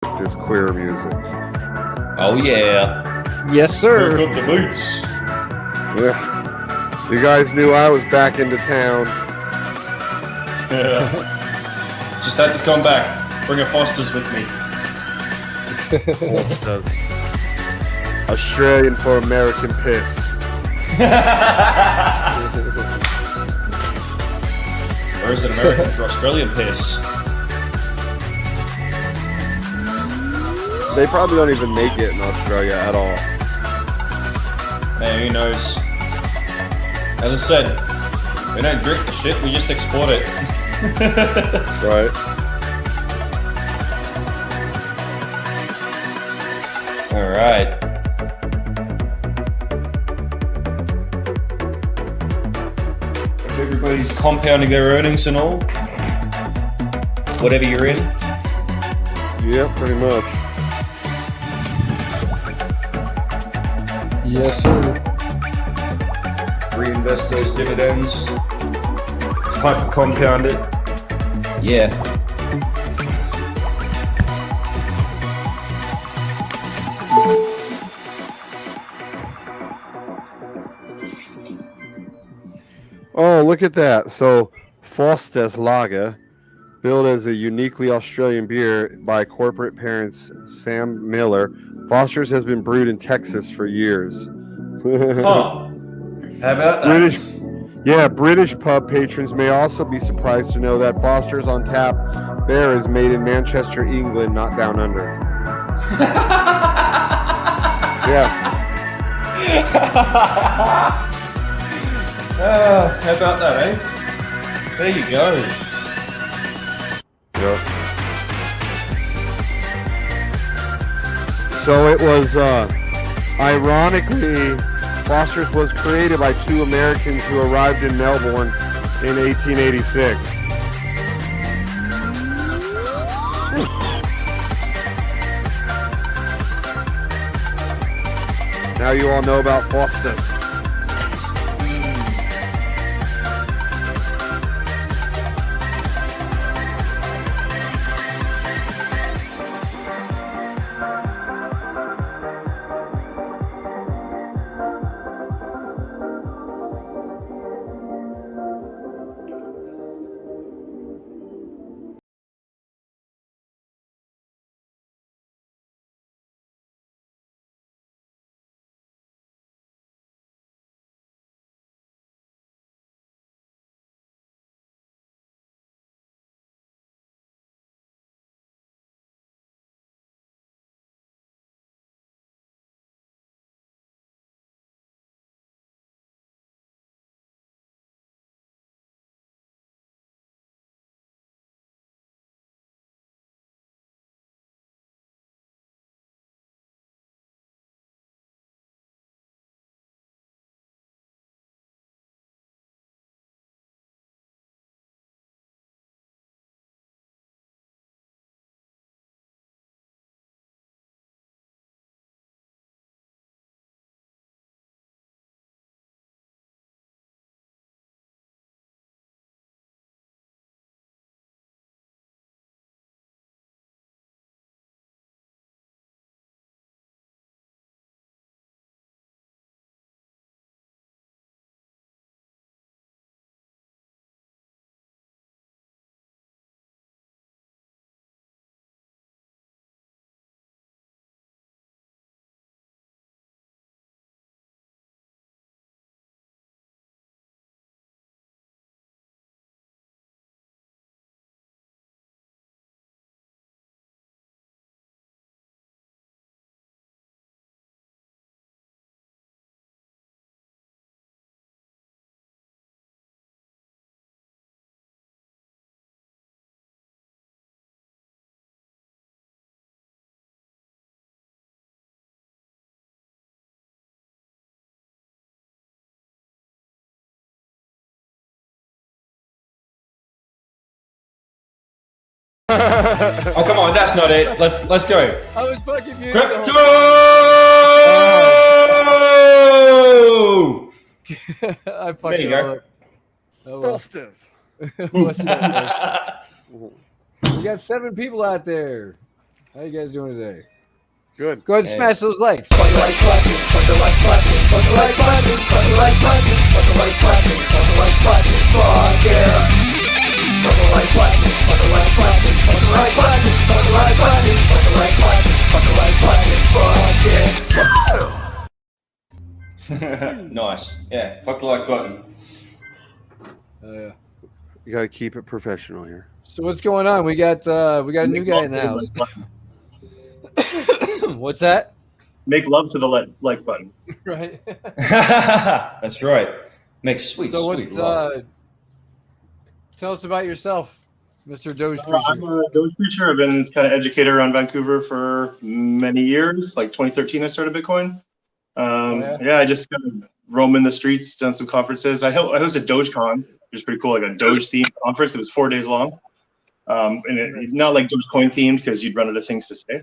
This queer music. Oh yeah. Yes, sir. Pick up the boots. Yeah. You guys knew I was back into town. Yeah. Just had to come back. Bring a Foster's with me. Australian for American piss. Or is it American for Australian piss? They probably don't even make it in Australia at all. Man, who knows? As I said, we don't drink the shit, we just export it. Right. Alright. Everybody's compounding their earnings and all. Whatever you're in. Yeah, pretty much. Yes, sir. Reinvest those dividends. Compound it. Yeah. Oh, look at that. So, Foster's Lager, billed as a uniquely Australian beer by corporate parents Sam Miller, Foster's has been brewed in Texas for years. Huh. How about that? British pub patrons may also be surprised to know that Foster's on Tap there is made in Manchester, England, not down under. Yeah. How about that, eh? There you go. Yep. So it was, ironically, Foster's was created by two Americans who arrived in Melbourne in 1886. Now you all know about Foster's. Oh come on, that's not it. Let's go. I was fucking muted. Crypto! I fucked There you go. up. Oh, well. Foster's. What's up, man? We got 7 people out there. How you guys doing today? Good. Go ahead and smash those likes. Nice. Yeah, fuck the like button. Yeah. You got to keep it professional here. So what's going on? We got a new guy in the house. What's that? Make love to the like button. Right. That's right. Makes sweet, So sweet what's love. tell us about yourself, Mr. Doge I'm Preacher. a Doge preacher. I've been kind of educator around Vancouver for many years. Like 2013, I started Bitcoin. Yeah, I just kind of roam in the streets, done some conferences. I hosted DogeCon, which is pretty cool, like a Doge themed conference. It was 4 days long. And not like Dogecoin themed because you'd run out of things to say.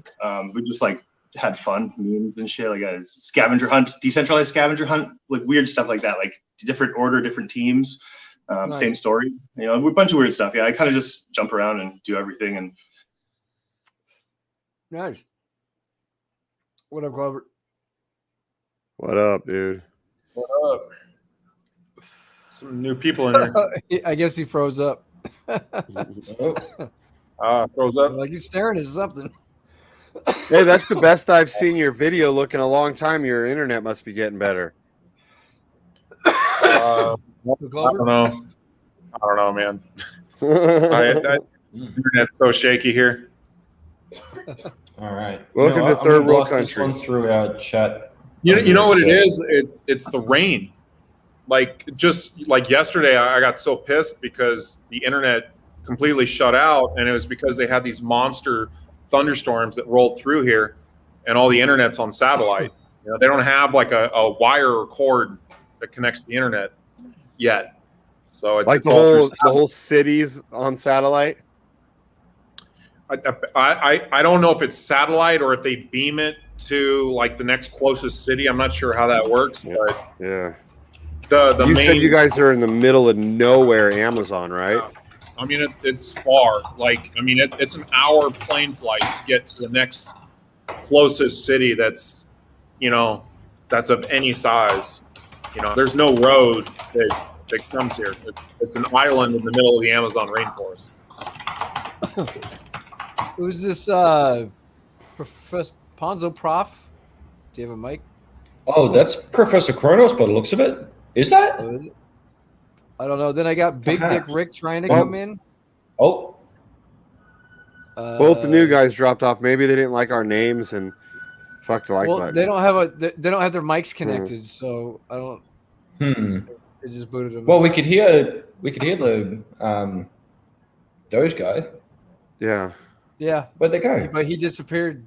We just like had fun, memes and shit, like a scavenger hunt, decentralized scavenger hunt, like weird stuff like that, like different order, different teams, Nice. same story, a bunch of weird stuff. Yeah, I kind of just jump around and do everything. And Nice. What up, Clover? What up, dude? What up? Some new people in here. I guess he froze up. Froze up. Like he's staring at something. Hey, that's the best I've seen your video look in a long time. Your internet must be getting better. I don't know, man. Internet's so shaky here. All right. Welcome to I'm third gonna world blast this countries. one through our chat. You know what it is? It's the rain. Like just like yesterday, I got so pissed because the internet completely shut out, and it was because they had these monster thunderstorms that rolled through here, and all the internet's on satellite. They don't have like a wire or cord that connects the internet yet. So Like it's all through the whole city's on satellite. I don't know if it's satellite or if they beam it to like the next closest city. I'm not sure how that works, but Yeah. the You main. said you guys are in the middle of nowhere, Amazon, right? I mean, it's far. Like, I mean, it's an hour plane flight to get to the next closest city that's of any size. There's no road that comes here. It's an island in the middle of the Amazon rainforest. Who's this Professor Ponzo Prof? Do you have a mic? Oh, that's Professor Kronos by the looks of it. Is that? I don't know. Then I got Big Dick Perhaps. Rick trying to come in. Oh, Both the new guys dropped off. Maybe they didn't like our names and fuck the like Well, button. they don't have their mics connected, so I don't. They just booted them. Well, we could hear the Doge guy. Yeah. Yeah, Where'd they go? but he disappeared.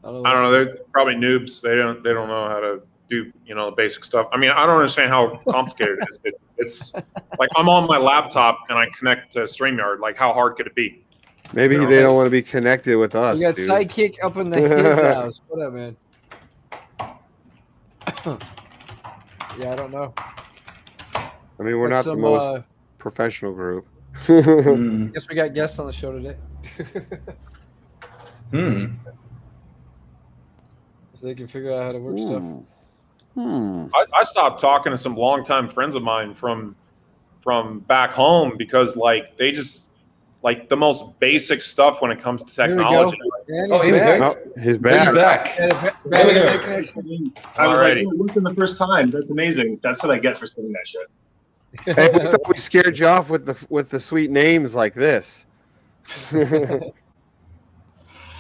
I don't know. They're probably noobs. They don't know how to do the basic stuff. I mean, I don't understand how complicated it is. It's like I'm on my laptop and I connect to StreamYard. Like, how hard could it be? Maybe they don't want to be connected with us. We got Dude. Sidekick up in his house. What up, man? Yeah, I don't know. I mean, we're not the most professional group. Guess we got guests on the show today. So they can figure out how to work stuff. I stopped talking to some longtime friends of mine from back home because like they just like the most basic stuff when it comes to technology. Oh, here we go. Oh, he's back. He's back. There we go. I was Alrighty. like, oh, listen the first time. That's amazing. That's what I get for saying that shit. Hey, we thought we scared you off with the sweet names like this.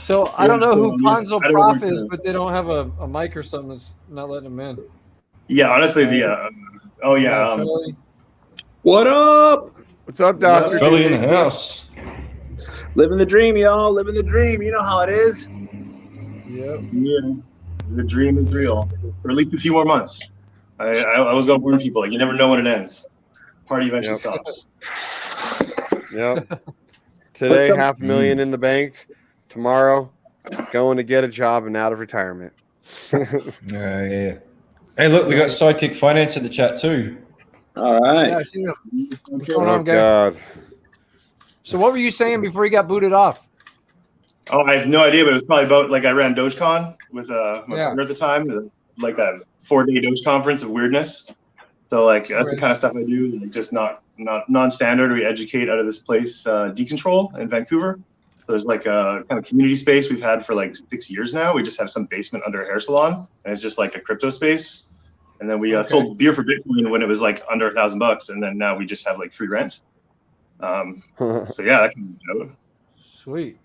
So I don't know who I Ponzo don't Prof work is, there. but they don't have a mic or something that's not letting them in. Yeah, honestly, Philly. What up? What's up, Doctor? Philly in the house. Living the dream, y'all. Living the dream. You know how it is. Yep. yeah, the dream is real. For at least a few more months. I was going to warn people, like, you never know when it ends. Party eventually stops. Yep. Today, $500,000 in the bank. Tomorrow, going to get a job and out of retirement. Yeah. Hey, look, we got Sidekick Finance in the chat too. All right. Yeah, I see them. What's going Oh on, guys? God. So what were you saying before you got booted off? Oh, I have no idea, but it was probably about like I ran Dogecoin with my partner at the time, like a 4-day Doge conference of weirdness. So like that's the kind of stuff I do, like just not non-standard. We educate out of this place, Decontrol in Vancouver. So there's like a kind of community space we've had for like 6 years now. We just have some basement under a hair salon, and it's just like a crypto space. And then we sold beer for Bitcoin when it was like under $1,000, and then now we just have like free rent. So yeah, that can be sweet.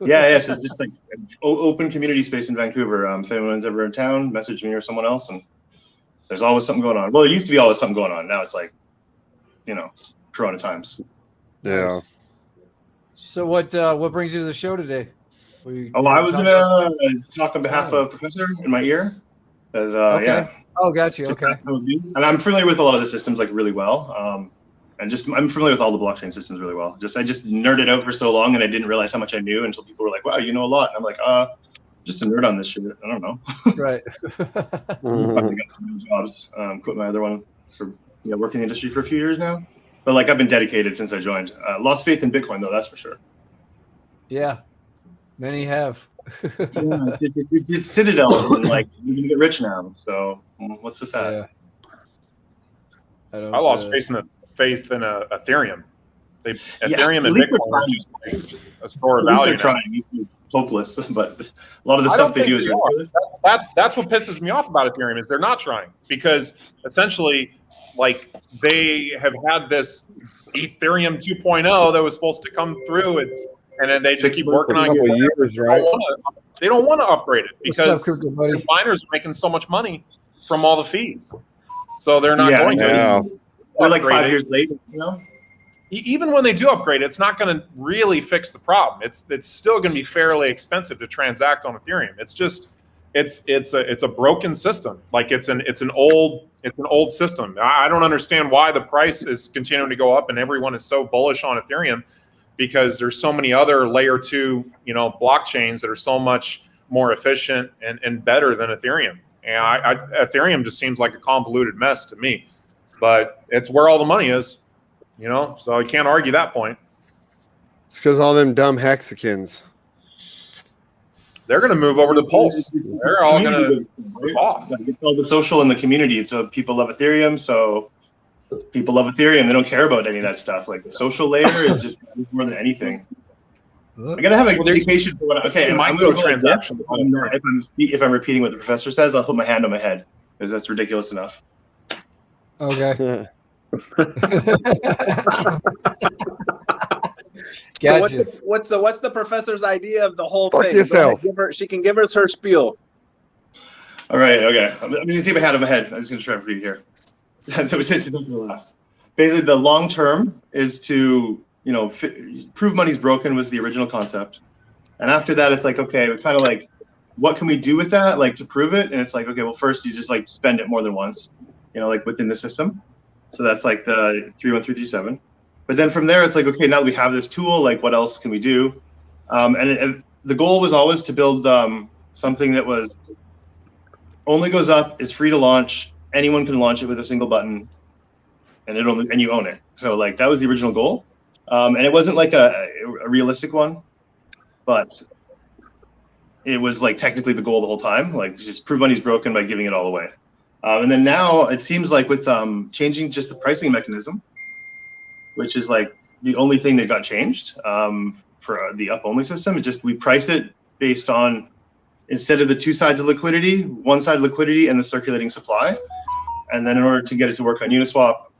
yeah. So it's just like an open community space in Vancouver. If anyone's ever in town, message me or someone else, and there's always something going on. Well, there used to be always something going on. Now it's like, Corona times. Yeah. So what brings you to the show today? I was gonna talk on behalf of Professor in my ear, because yeah. Oh, got you. Okay. And I'm familiar with a lot of the systems like really well. And I'm familiar with all the blockchain systems really well. I just nerded out for so long, and I didn't realize how much I knew until people were like, "Wow, you know a lot." And I'm like, just a nerd on this shit. I don't know. Right. Probably got some new jobs. Quit my other one for working in the industry for a few years now. But like I've been dedicated since I joined. Lost faith in Bitcoin though, that's for sure. Yeah, many have. It's Citadel, and like you're gonna get rich now. So what's with that? Yeah. I lost faith in Ethereum. Ethereum and Bitcoin are just like a store of value now. Hopeless, but a lot of the stuff they do is ridiculous. That's what pisses me off about Ethereum is they're not trying, because essentially, like, they have had this Ethereum 2.0 that was supposed to come through, and then they just keep working on it. Years, right? They don't want to upgrade it because the miners are making so much money from all the fees, so they're not going to. Yeah. They're like 5 years late, Even when they do upgrade, it's not going to really fix the problem. It's still going to be fairly expensive to transact on Ethereum. It's just it's a broken system. Like it's an old system. I don't understand why the price is continuing to go up and everyone is so bullish on Ethereum, because there's so many other layer 2 blockchains that are so much more efficient and better than Ethereum. And Ethereum just seems like a convoluted mess to me, but it's where all the money is. So I can't argue that point. It's because all them dumb hexicans. They're going to move over to Pulse. They're all going to move off. It's all the social in the community. So people love Ethereum. So people love Ethereum. They don't care about any of that stuff. Like the social layer is just more than anything. I gotta have a dedication for what. Okay, I'm going to transaction. If I'm repeating what the professor says, I'll put my hand on my head because that's ridiculous enough. Okay. So what's the professor's idea of the whole Fuck thing? yourself. She can give us her spiel. All right. Okay. I'm going to see my hand on my head. I'm just going to try to read here. So it's to the left. Basically, the long term is to prove money's broken was the original concept, and after that, it's like, okay, we're kind of like, what can we do with that, like to prove it? And it's like, okay, well, first you just like spend it more than once, like within the system. So that's like the 31337. But then from there, it's like, okay, now that we have this tool, like what else can we do? The goal was always to build something that was only goes up, is free to launch. Anyone can launch it with a single button, and you own it. So like that was the original goal, and it wasn't like a realistic one, but it was like technically the goal the whole time. Like just prove money's broken by giving it all away. And then now it seems like with changing just the pricing mechanism, which is like the only thing that got changed for the up-only system, is just we price it based on, instead of the two sides of liquidity, one side of liquidity and the circulating supply. And then in order to get it to work on Uniswap,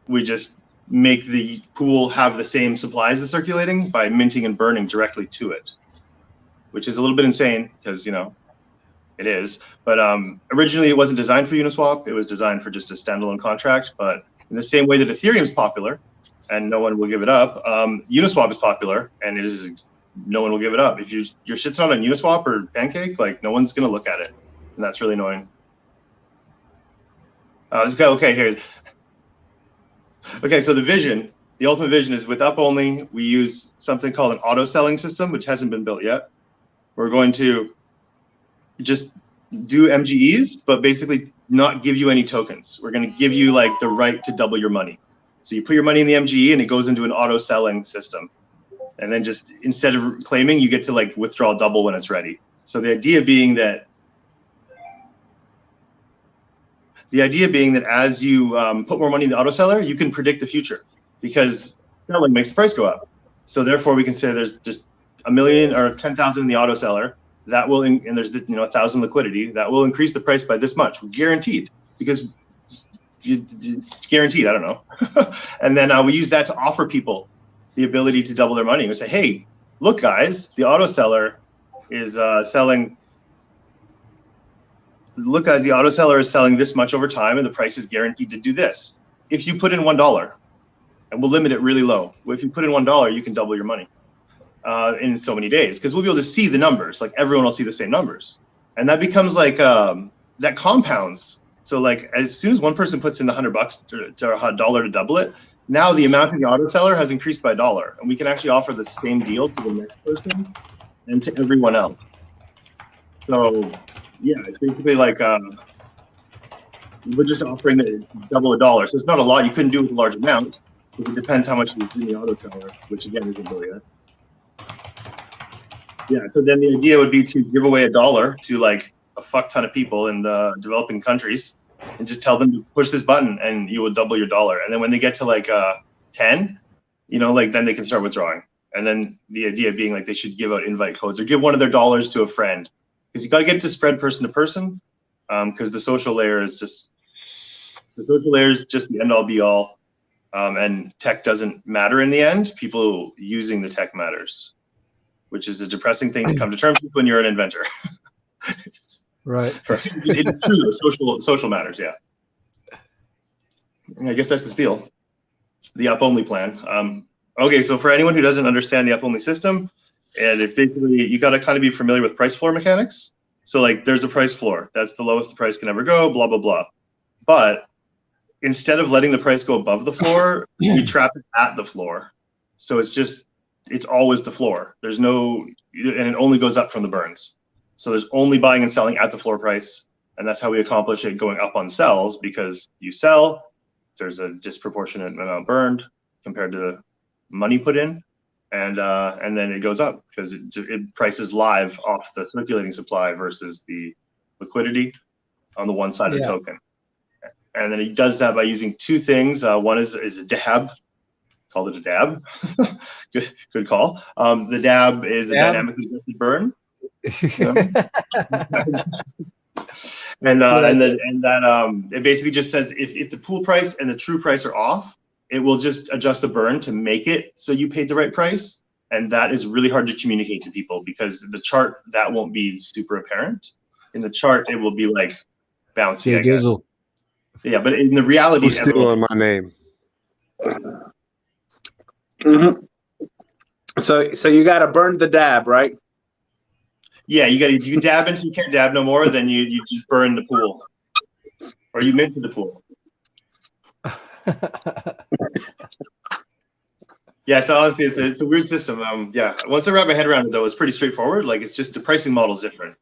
we just make the pool have the same supplies as circulating by minting and burning directly to it, which is a little bit insane because, it is. But originally it wasn't designed for Uniswap. It was designed for just a standalone contract. But in the same way that Ethereum is popular and no one will give it up, Uniswap is popular and no one will give it up. If your shit's not on Uniswap or Pancake, like no one's going to look at it. And that's really annoying. Okay, here. Okay, so the ultimate vision is with up only, we use something called an auto selling system, which hasn't been built yet. We're going to just do MGEs, but basically not give you any tokens. We're going to give you like the right to double your money. So you put your money in the MGE and it goes into an auto selling system. And then just instead of claiming, you get to like withdraw double when it's ready. So the idea being that as you put more money in the auto seller, you can predict the future because selling makes the price go up. So therefore, we can say there's just 1 million or 10,000 in the auto seller that will, and there's 1,000 liquidity that will increase the price by this much, guaranteed, because it's guaranteed. I don't know. And then we use that to offer people the ability to double their money. We say, hey, look, guys, the auto seller is selling. Look, guys, the auto seller is selling this much over time, and the price is guaranteed to do this. If you put in $1, and we'll limit it really low. If you put in $1, you can double your money in so many days, because we'll be able to see the numbers. Like everyone will see the same numbers, and that becomes like that compounds. So like as soon as one person puts in the $100 to $1 to double it, now the amount in the auto seller has increased by $1, and we can actually offer the same deal to the next person and to everyone else. So yeah, it's basically like we're just offering the double $1. So it's not a lot. You couldn't do it with a large amount. It depends how much is in the auto seller, which again isn't really it. Yeah. So then the idea would be to give away $1 to like a fuck ton of people in the developing countries, and just tell them to push this button, and you will double your $1. And then when they get to like 10, like then they can start withdrawing. And then the idea being like they should give out invite codes or give one of their dollars to a friend, because you got to get it to spread person to person, because the social layer is just the end all be all, and tech doesn't matter in the end. People using the tech matters, which is a depressing thing to come to terms with when you're an inventor. Right. It's true. Social matters. Yeah. I guess that's the spiel. The up-only plan. Okay, so for anyone who doesn't understand the up-only system, and it's basically, you got to kind of be familiar with price floor mechanics. So like there's a price floor. That's the lowest the price can ever go, blah, blah, blah. But instead of letting the price go above the floor, we trap it at the floor. So it's always the floor. There's no, and it only goes up from the burns. So there's only buying and selling at the floor price. And that's how we accomplish it going up on sells, because you sell, there's a disproportionate amount burned compared to the money put in. And then it goes up because it prices live off the circulating supply versus the liquidity on the one side of the token. And then it does that by using two things. One is a dab. Called it a dab. good call. The dab is a dynamically adjusted burn. And that it basically just says if the pool price and the true price are off, it will just adjust the burn to make it so you paid the right price. And that is really hard to communicate to people, because the chart, that won't be super apparent. In the chart, it will be like bouncy, I guess. Yeah, but in the reality, who's stealing my name? Mm-hmm. So you got to burn the dab, right? Yeah, you can dab until you can't dab no more. Then you just burn the pool, or you mint the pool. Yeah, so honestly, it's a weird system. Yeah, once I wrap my head around it, though, it's pretty straightforward. Like, it's just the pricing model is different,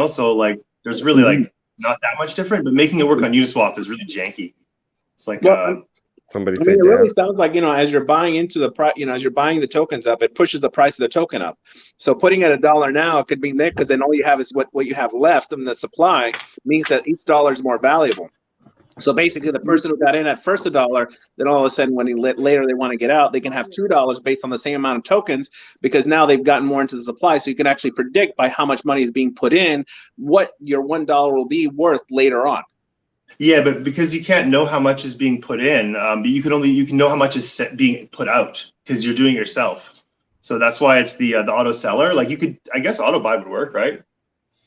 So like, there's really like not that much different, but making it work on Uniswap is really janky. It's like somebody I mean, it really sounds like, as you're buying into the price, as you're buying the tokens up, it pushes the price of the token up. So putting it $1 now, it could mean that, because then all you have is what you have left in the supply, means that each dollar is more valuable. So basically, the person who got in at first $1, then all of a sudden, when later they want to get out, they can have $2 based on the same amount of tokens, because now they've gotten more into the supply. So you can actually predict by how much money is being put in what your $1 will be worth later on. Yeah, but because you can't know how much is being put in, but you can know how much is being put out, because you're doing it yourself. So that's why it's the auto seller. Like, you could, I guess, auto buy would work, right?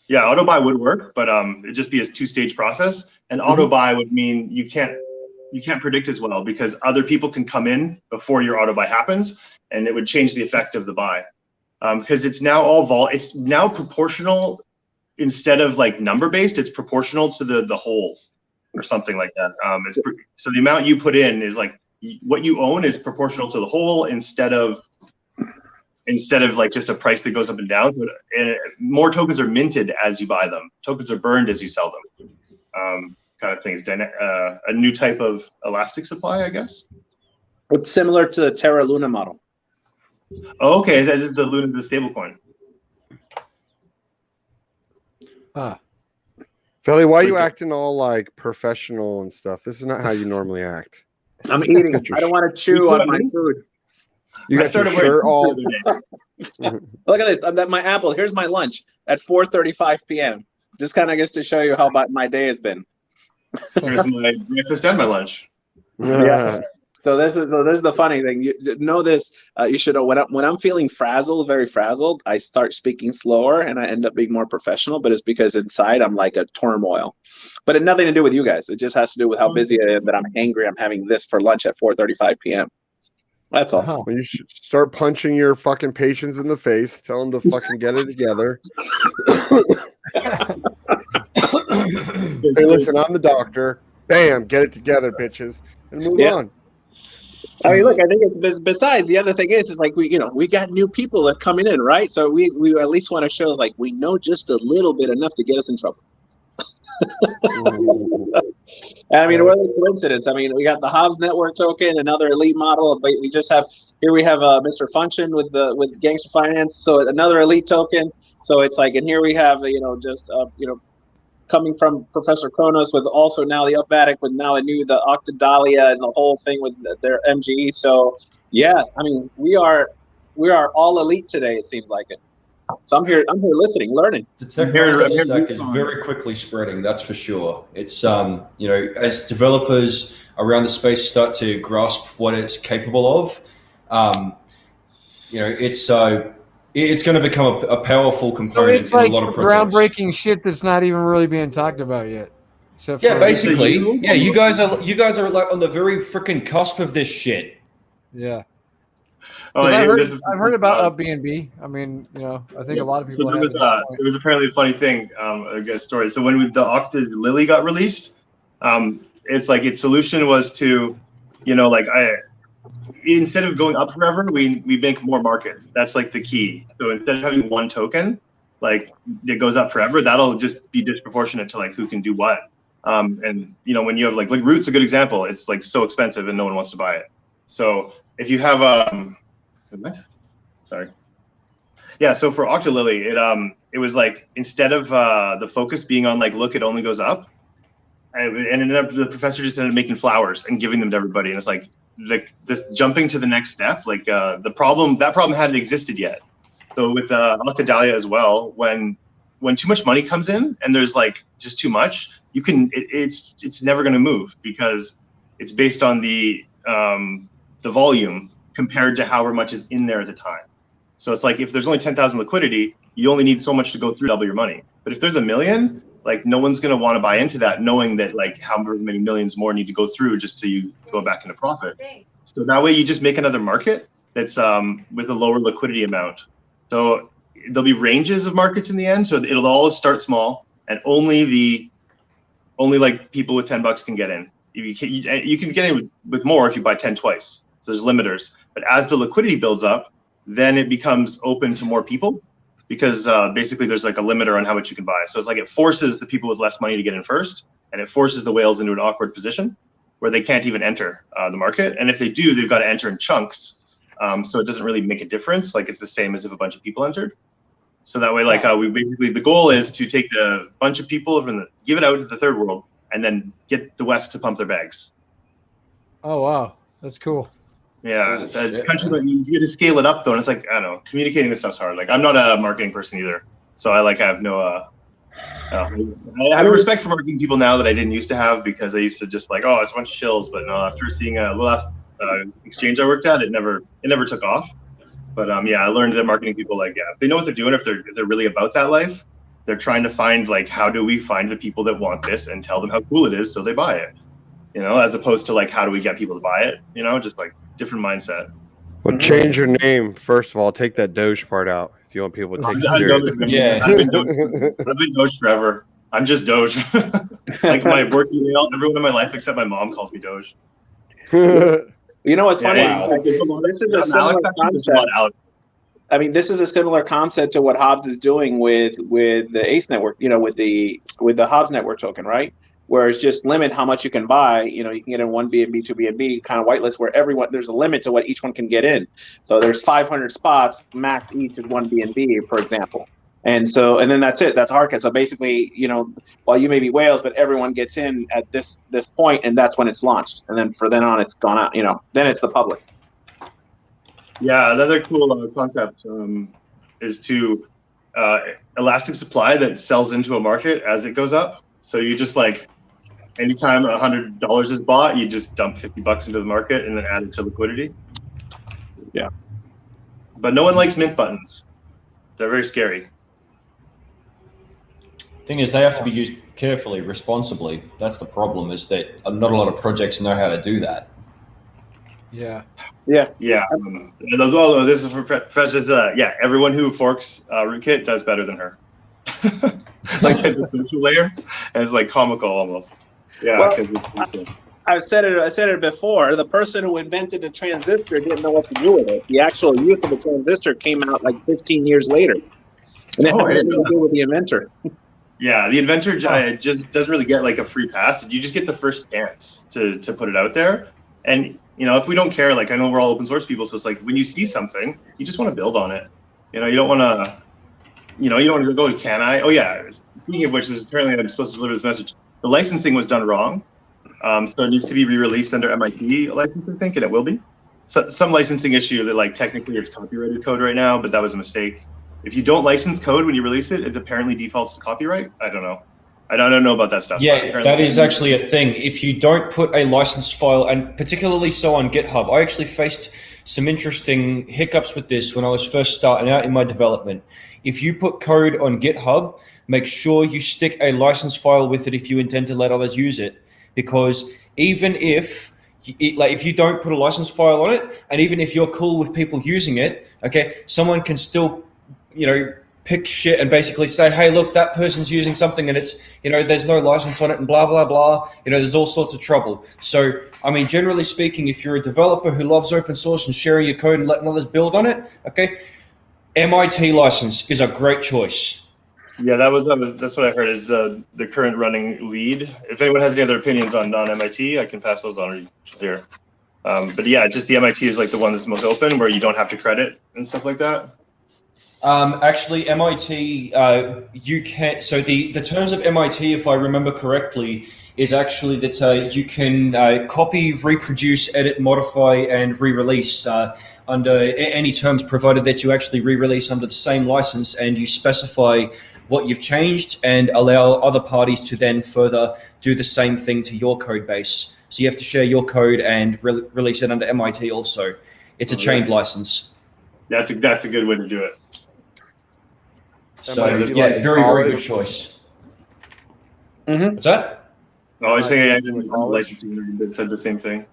Yeah, auto buy would work, but it'd just be a two-stage process. And auto buy would mean you can't predict as well, because other people can come in before your auto buy happens, and it would change the effect of the buy, because it's now it's now proportional instead of like number based. It's proportional to the whole, or something like that. So the amount you put in is like what you own is proportional to the whole, instead of like just a price that goes up and down. And more tokens are minted as you buy them. Tokens are burned as you sell them. Kind of things. A new type of elastic supply, I guess. It's similar to the Terra Luna model. Oh, okay, that is the Luna, the stablecoin. Felly, why are you acting all like professional and stuff? This is not how you normally act. I'm eating. Got your I don't want to chew on my food. You I got your started wearing shirt all. t-shirts the other day. Look at this. I'm my apple. Here's my lunch at 4:35 p.m. Just kind of gets to show you how my day has been. Here's my breakfast and my lunch. Yeah. So this is the funny thing. You know this. You should know when I'm feeling frazzled, very frazzled, I start speaking slower and I end up being more professional. But it's because inside I'm like a turmoil. But it had nothing to do with you guys. It just has to do with how busy I am. That I'm angry. I'm having this for lunch at 4:35 p.m. That's all. Well, you should start punching your fucking patients in the face. Tell them to fucking get it together. Hey, listen, I'm the doctor. Bam, get it together, bitches, and move on. I mean, look, I think it's besides the other thing is like we got new people that are coming in, right? So we at least want to show like we know just a little bit enough to get us in trouble. I mean, what a coincidence. I mean, we got the Hobbs Network token, another elite model, but we just have Mr. Function with Gangster Finance, so another elite token. So it's like, and here we have coming from Professor Kronos with also now the Upvatic with now the Octaдаlia and the whole thing with their MGE. So yeah, I mean we are all elite today. It seems like it. So I'm here listening, learning. The technology stack is very quickly spreading. That's for sure. It's as developers around the space start to grasp what it's capable of, it's going to become a powerful component it's like in a lot of projects. Groundbreaking shit that's not even really being talked about yet. Basically, you guys are like on the very freaking cusp of this shit. Yeah. Oh, I've heard about BNB. I mean, I think a lot of people. So it was apparently a funny thing. I guess story. So when the Octa Lily got released, it's like its solution was to, instead of going up forever, we make more markets. That's like the key. So instead of having one token, like it goes up forever, that'll just be disproportionate to like who can do what. And when you have like Root's a good example. It's like so expensive and no one wants to buy it. So if you have so for Octalily, it was like instead of the focus being on like look, it only goes up, and then the professor just ended up making flowers and giving them to everybody, and it's like this jumping to the next step, like that problem hadn't existed yet. So with Octadalia as well, when too much money comes in and there's like just too much, it's never going to move because it's based on the volume compared to however much is in there at the time. So it's like if there's only 10,000 liquidity, you only need so much to go through double your money. But if there's a million, like no one's going to want to buy into that, knowing that like how many millions more need to go through just to you go back into profit. So that way you just make another market that's with a lower liquidity amount. So there'll be ranges of markets in the end. So it'll always start small, and only like people with $10 can get in. You can get in with more if you buy 10 twice. So there's limiters. But as the liquidity builds up, then it becomes open to more people because basically there's like a limiter on how much you can buy. So it's like it forces the people with less money to get in first, and it forces the whales into an awkward position where they can't even enter the market. And if they do, they've got to enter in chunks. So it doesn't really make a difference. Like it's the same as if a bunch of people entered. So that way, like the goal is to take the bunch of people give it out to the third world and then get the West to pump their bags. Oh, wow. That's cool. Yeah, it's country, but you get to scale it up though, and it's like I don't know, communicating this stuff's hard. Like I'm not a marketing person either, so I have no. I have a respect for marketing people now that I didn't used to have because I used to just like, oh, it's a bunch of shills, but no, after seeing the last exchange I worked at, it never took off. But I learned that marketing people if they know what they're doing, if they're really about that life, they're trying to find like how do we find the people that want this and tell them how cool it is so they buy it, as opposed to like how do we get people to buy it, just like different mindset. Well, change your name first of all. Take that Doge part out if you want people to take it serious. Yeah, I've been Doge forever. I'm just Doge. Like my work email, everyone in my life except my mom calls me Doge. You know what's funny? Wow. This is a similar concept. I mean, this is a similar concept to what Hobbs is doing with the Ace network. With the Hobbs network token, right? where it's just limit how much you can buy. You know, you can get in one BNB, two BNB, kind of whitelist, where everyone, there's a limit to what each one can get in. So there's 500 spots, max each is one BNB, for example. And then that's it. That's hard cap. So basically, you know, while you may be whales, but everyone gets in at this point, and that's when it's launched. And then for then on, it's gone out. You know, then it's the public. Yeah, another cool concept is to elastic supply that sells into a market as it goes up. So you just like, anytime $100 is bought, you just dump $50 into the market and then add it to liquidity. Yeah. But no one likes mint buttons. They're very scary. Thing is, they have to be used carefully, responsibly. That's the problem, is that not a lot of projects know how to do that. Yeah. Yeah. This is for Professor. Yeah, everyone who forks Rootkit does better than her. Like at the social layer, and it's like comical almost. Yeah. Well, I've said it before. The person who invented the transistor didn't know what to do with it. The actual use of the transistor came out like 15 years later, and it had nothing to do with the inventor. Yeah, the inventor just doesn't really get like a free pass. You just get the first chance to put it out there. And, you know, if we don't care, like I know we're all open source people, so it's like when you see something, you just want to build on it. You know, you don't want to go, can I? Oh, yeah. Speaking of which, apparently I'm supposed to deliver this message. The licensing was done wrong. So it needs to be re-released under MIT license, I think, and it will be. So, some licensing issue that like technically it's copyrighted code right now, but that was a mistake. If you don't license code when you release it, it apparently defaults to copyright. I don't know. I don't know about that stuff. Yeah, that is actually a thing. If you don't put a license file, and particularly so on GitHub, I actually faced some interesting hiccups with this when I was first starting out in my development. If you put code on GitHub, make sure you stick a license file with it if you intend to let others use it. Because even if you don't put a license file on it, and even if you're cool with people using it, okay, someone can still, you know, pick shit and basically say, hey, look, that person's using something and it's, you know, there's no license on it and blah, blah, blah. You know, there's all sorts of trouble. So, I mean, generally speaking, if you're a developer who loves open source and sharing your code and letting others build on it, okay, MIT license is a great choice. Yeah, that's what I heard is the current running lead. If anyone has any other opinions on non-MIT, I can pass those on here. But yeah, just the MIT is like the one that's most open, where you don't have to credit and stuff like that. Actually, MIT, you can. So the terms of MIT, if I remember correctly, is actually that you can copy, reproduce, edit, modify, and re-release under any terms, provided that you actually re-release under the same license and you specify what you've changed and allow other parties to then further do the same thing to your code base. So you have to share your code and release it under MIT also. It's a chained license. That's a good way to do it. So yeah, very, very good choice. Mm-hmm. What's that? No, I was saying I didn't licensing that said the same thing.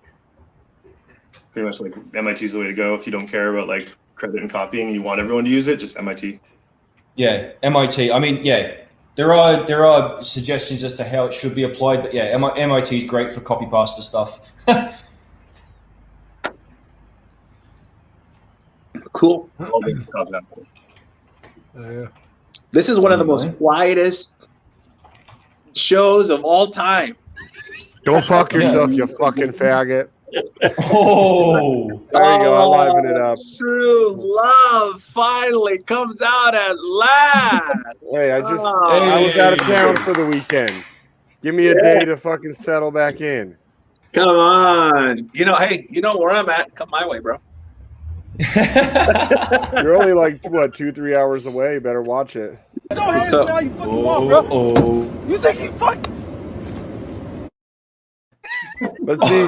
Pretty much like MIT is the way to go if you don't care about like credit and copying and you want everyone to use it, just MIT. Yeah, MIT. I mean, yeah, there are suggestions as to how it should be applied, but yeah, MIT is great for copy pasta stuff. Cool. Yeah. This is one of the most quietest shows of all time. Go fuck yourself, you fucking faggot. Oh, there you go. I liven it up. True love finally comes out at last. Hey, I was out of town for the weekend. Give me a day to fucking settle back in. Come on. You know, hey, you know where I'm at. Come my way, bro. You're only like, what, 2-3 hours away. You better watch it. Go ahead now, you fucking wrong, bro. You think he fuck? But see,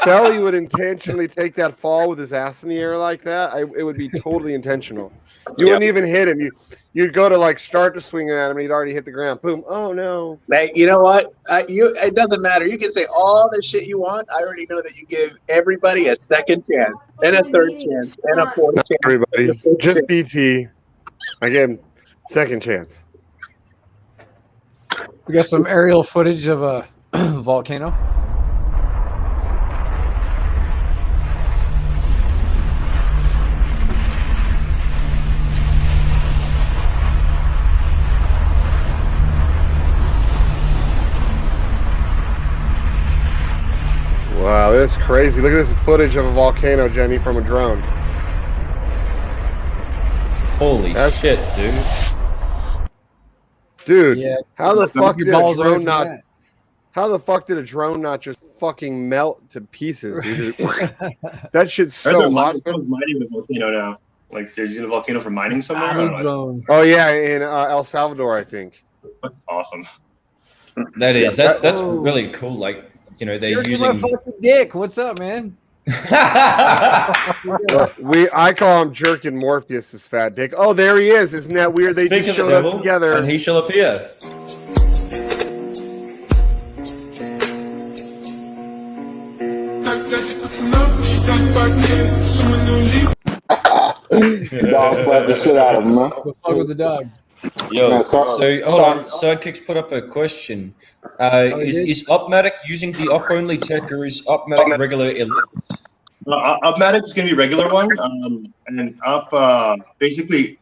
Kelly would intentionally take that fall with his ass in the air like that. It would be totally intentional. You wouldn't even hit him. You'd go to like start to swing at him, and he'd already hit the ground. Boom! Oh no! Hey, you know what? It doesn't matter. You can say all the shit you want. I already know that you give everybody a second chance, and a third chance, and a fourth chance. Everybody, just BT. Again, second chance. We got some aerial footage of a volcano. Oh, that's crazy. Look at this footage of a volcano, Jenny, from a drone. Holy shit, dude. Dude, Yeah. how the fuck Your did a balls away drone from not... that. How the fuck did a drone not just fucking melt to pieces, dude? That shit's so hot. Mining the volcano now. Like they're using the volcano for mining somewhere. I don't know. Oh yeah, in El Salvador, I think. That's awesome. That is that's really cool. Like, you know, they're Jerking using my fucking dick. What's up, man? I call him jerking Morpheus' fat dick. Oh, there he is. Isn't that weird? They Think just of the showed up devil, together. and he shall appear. Dog slapped the shit out of him, man. Go fuck with the dog. Yo, so hold on. Sidekicks put up a question. Is Upmatic using the up-only tech, or is Upmatic regular elite? Upmatic is going to be regular one, and Up basically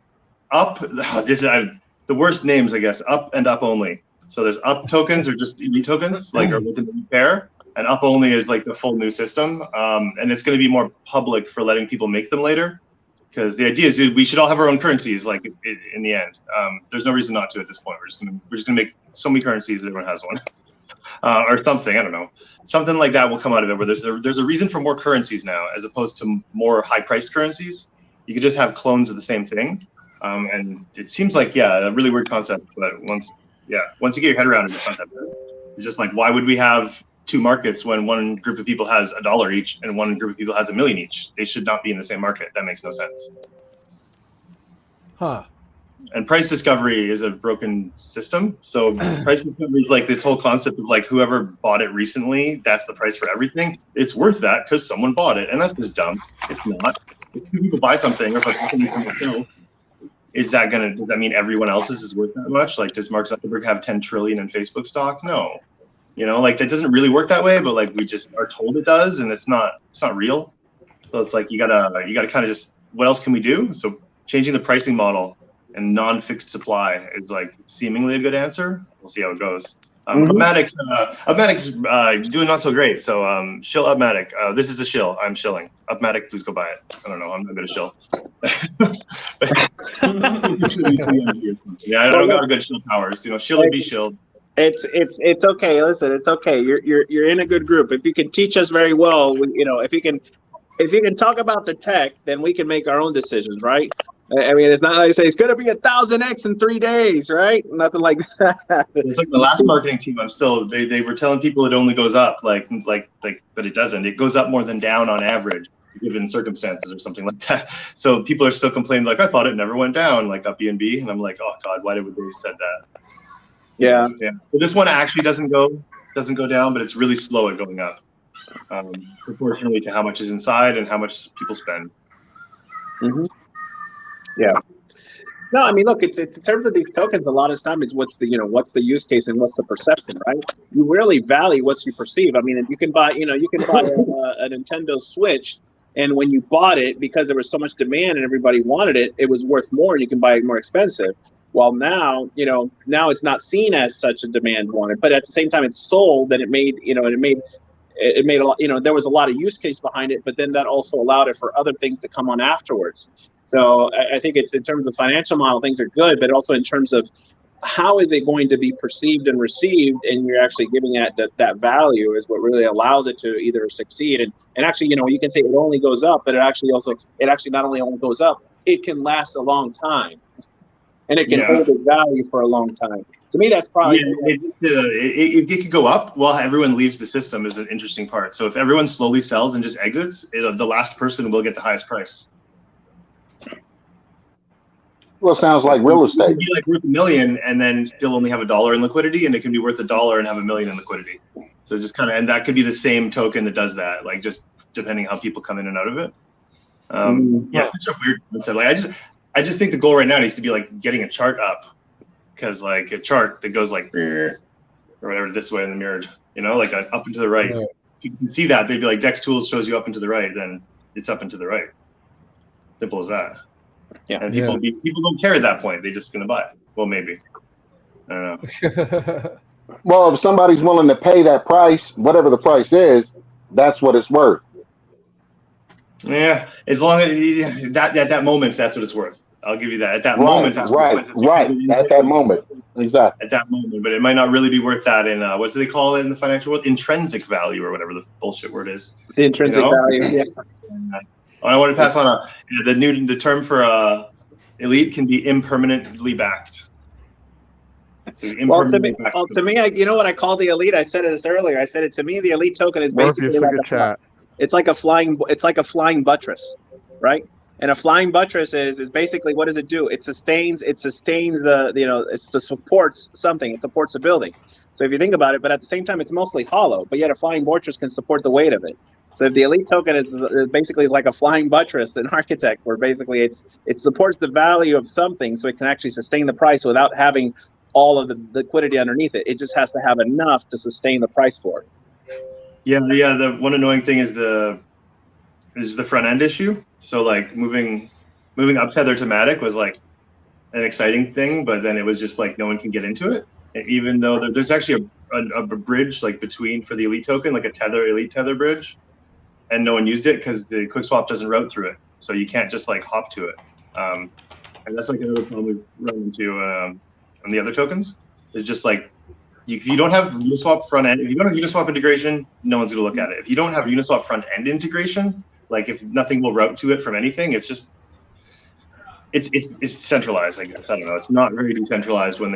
Up. This is the worst names, I guess. Up and Up only. So there's Up tokens or just elite tokens, like or with an elite pair, and Up only is like the full new system, and it's going to be more public for letting people make them later. Because the idea is we should all have our own currencies, like in the end. There's no reason not to at this point. We're just gonna make so many currencies that everyone has one, or something. I don't know. Something like that will come out of it. Where there's a reason for more currencies now, as opposed to more high-priced currencies. You could just have clones of the same thing, and it seems like a really weird concept. But once you get your head around it, it's just like, why would we have two markets when one group of people has $1 each and one group of people has $1 million each? They should not be in the same market. That makes no sense. Huh. And price discovery is a broken system. So price discovery is like this whole concept of like whoever bought it recently, that's the price for everything. It's worth that because someone bought it, and that's just dumb. It's not. If two people buy something, or if something comes to sell, does that mean everyone else's is worth that much? Like, does Mark Zuckerberg have 10 trillion in Facebook stock? No. You know, like that doesn't really work that way, but like we just are told it does, and it's not real. So it's like you gotta kind of just, what else can we do? So changing the pricing model and non-fixed supply is like seemingly a good answer. We'll see how it goes. Upmatic's doing not so great. So shill Upmatic. This is a shill. I'm shilling. Upmatic, please go buy it. I don't know. I'm not good at shill. Yeah, I don't got good shill powers. You know, shill and be shilled. It's okay. Listen, it's okay. You're in a good group. If you can teach us very well, if you can talk about the tech, then we can make our own decisions, right? I mean, it's not like I say it's going to be 1,000x in 3 days, right? Nothing like that. It's like the last marketing team. They were telling people it only goes up, but it doesn't. It goes up more than down on average, given circumstances or something like that. So people are still complaining, like, I thought it never went down, like up BNB, and I'm like, oh God, why did they said that? Yeah. But this one actually doesn't go down, but it's really slow at going up, proportionally to how much is inside and how much people spend. Mm-hmm. Yeah. No, I mean, look, it's in terms of these tokens, a lot of time is what's the use case and what's the perception, right? You really value what you perceive. I mean, you can buy a Nintendo Switch, and when you bought it, because there was so much demand and everybody wanted it, it was worth more. You can buy it more expensive. While now it's not seen as such a demand wanted, but at the same time it's sold, and it made a lot, there was a lot of use case behind it, but then that also allowed it for other things to come on afterwards. So I think it's, in terms of financial model, things are good, but also in terms of how is it going to be perceived and received, and you're actually giving it that value is what really allows it to either succeed. And actually, you can say it only goes up, but it actually not only goes up, it can last a long time. And it can hold its value for a long time. To me, that's probably it could go up while everyone leaves the system is an interesting part. So if everyone slowly sells and just exits, the last person will get the highest price. Well, it sounds like real estate. It could be like worth $1 million and then still only have $1 in liquidity, and it can be worth $1 and have $1 million in liquidity. So just kind of, and that could be the same token that does that, like just depending how people come in and out of it. It's such a weird concept. Like I just think the goal right now needs to be like getting a chart up, because like a chart that goes like or whatever this way in the mirrored, like up and to the right. If you can see that, they'd be like Dex Tools shows you up and to the right, then it's up and to the right. Simple as that. Yeah. And people don't care at that point. They're just gonna buy it. Well, maybe. I don't know. Well, if somebody's willing to pay that price, whatever the price is, that's what it's worth. Yeah, as long as that at that moment, that's what it's worth. I'll give you that. At that moment, it's Right. At that moment, exactly. At that moment, but it might not really be worth that in what do they call it in the financial world? Intrinsic value or whatever the bullshit word is. The intrinsic value. Yeah. I want to pass on the term for elite can be impermanently backed. So Well, to me, you know what I call the elite? I said this earlier. I said it to me. The elite token is basically like it's like a flying buttress, right? And a flying buttress is basically, what does it do? It sustains the, it supports something. It supports a building. So if you think about it, but at the same time, it's mostly hollow. But yet a flying buttress can support the weight of it. So if the elite token is basically like a flying buttress, an architect, where basically it supports the value of something, so it can actually sustain the price without having all of the liquidity underneath it. It just has to have enough to sustain the price for it. Yeah. The one annoying thing is the front end issue. So like moving up tether to Matic was like an exciting thing, but then it was just like no one can get into it. And even though there's actually a bridge like between for the elite token, like a elite tether bridge, and no one used it because the QuickSwap doesn't route through it, so you can't just like hop to it. And that's like another problem we've run into on the other tokens. Is just like if you don't have Uniswap front end, if you don't have Uniswap integration, no one's gonna look at it. If you don't have Uniswap front end integration, like if nothing will route to it from anything, it's just it's centralized. I guess I don't know. It's not very decentralized when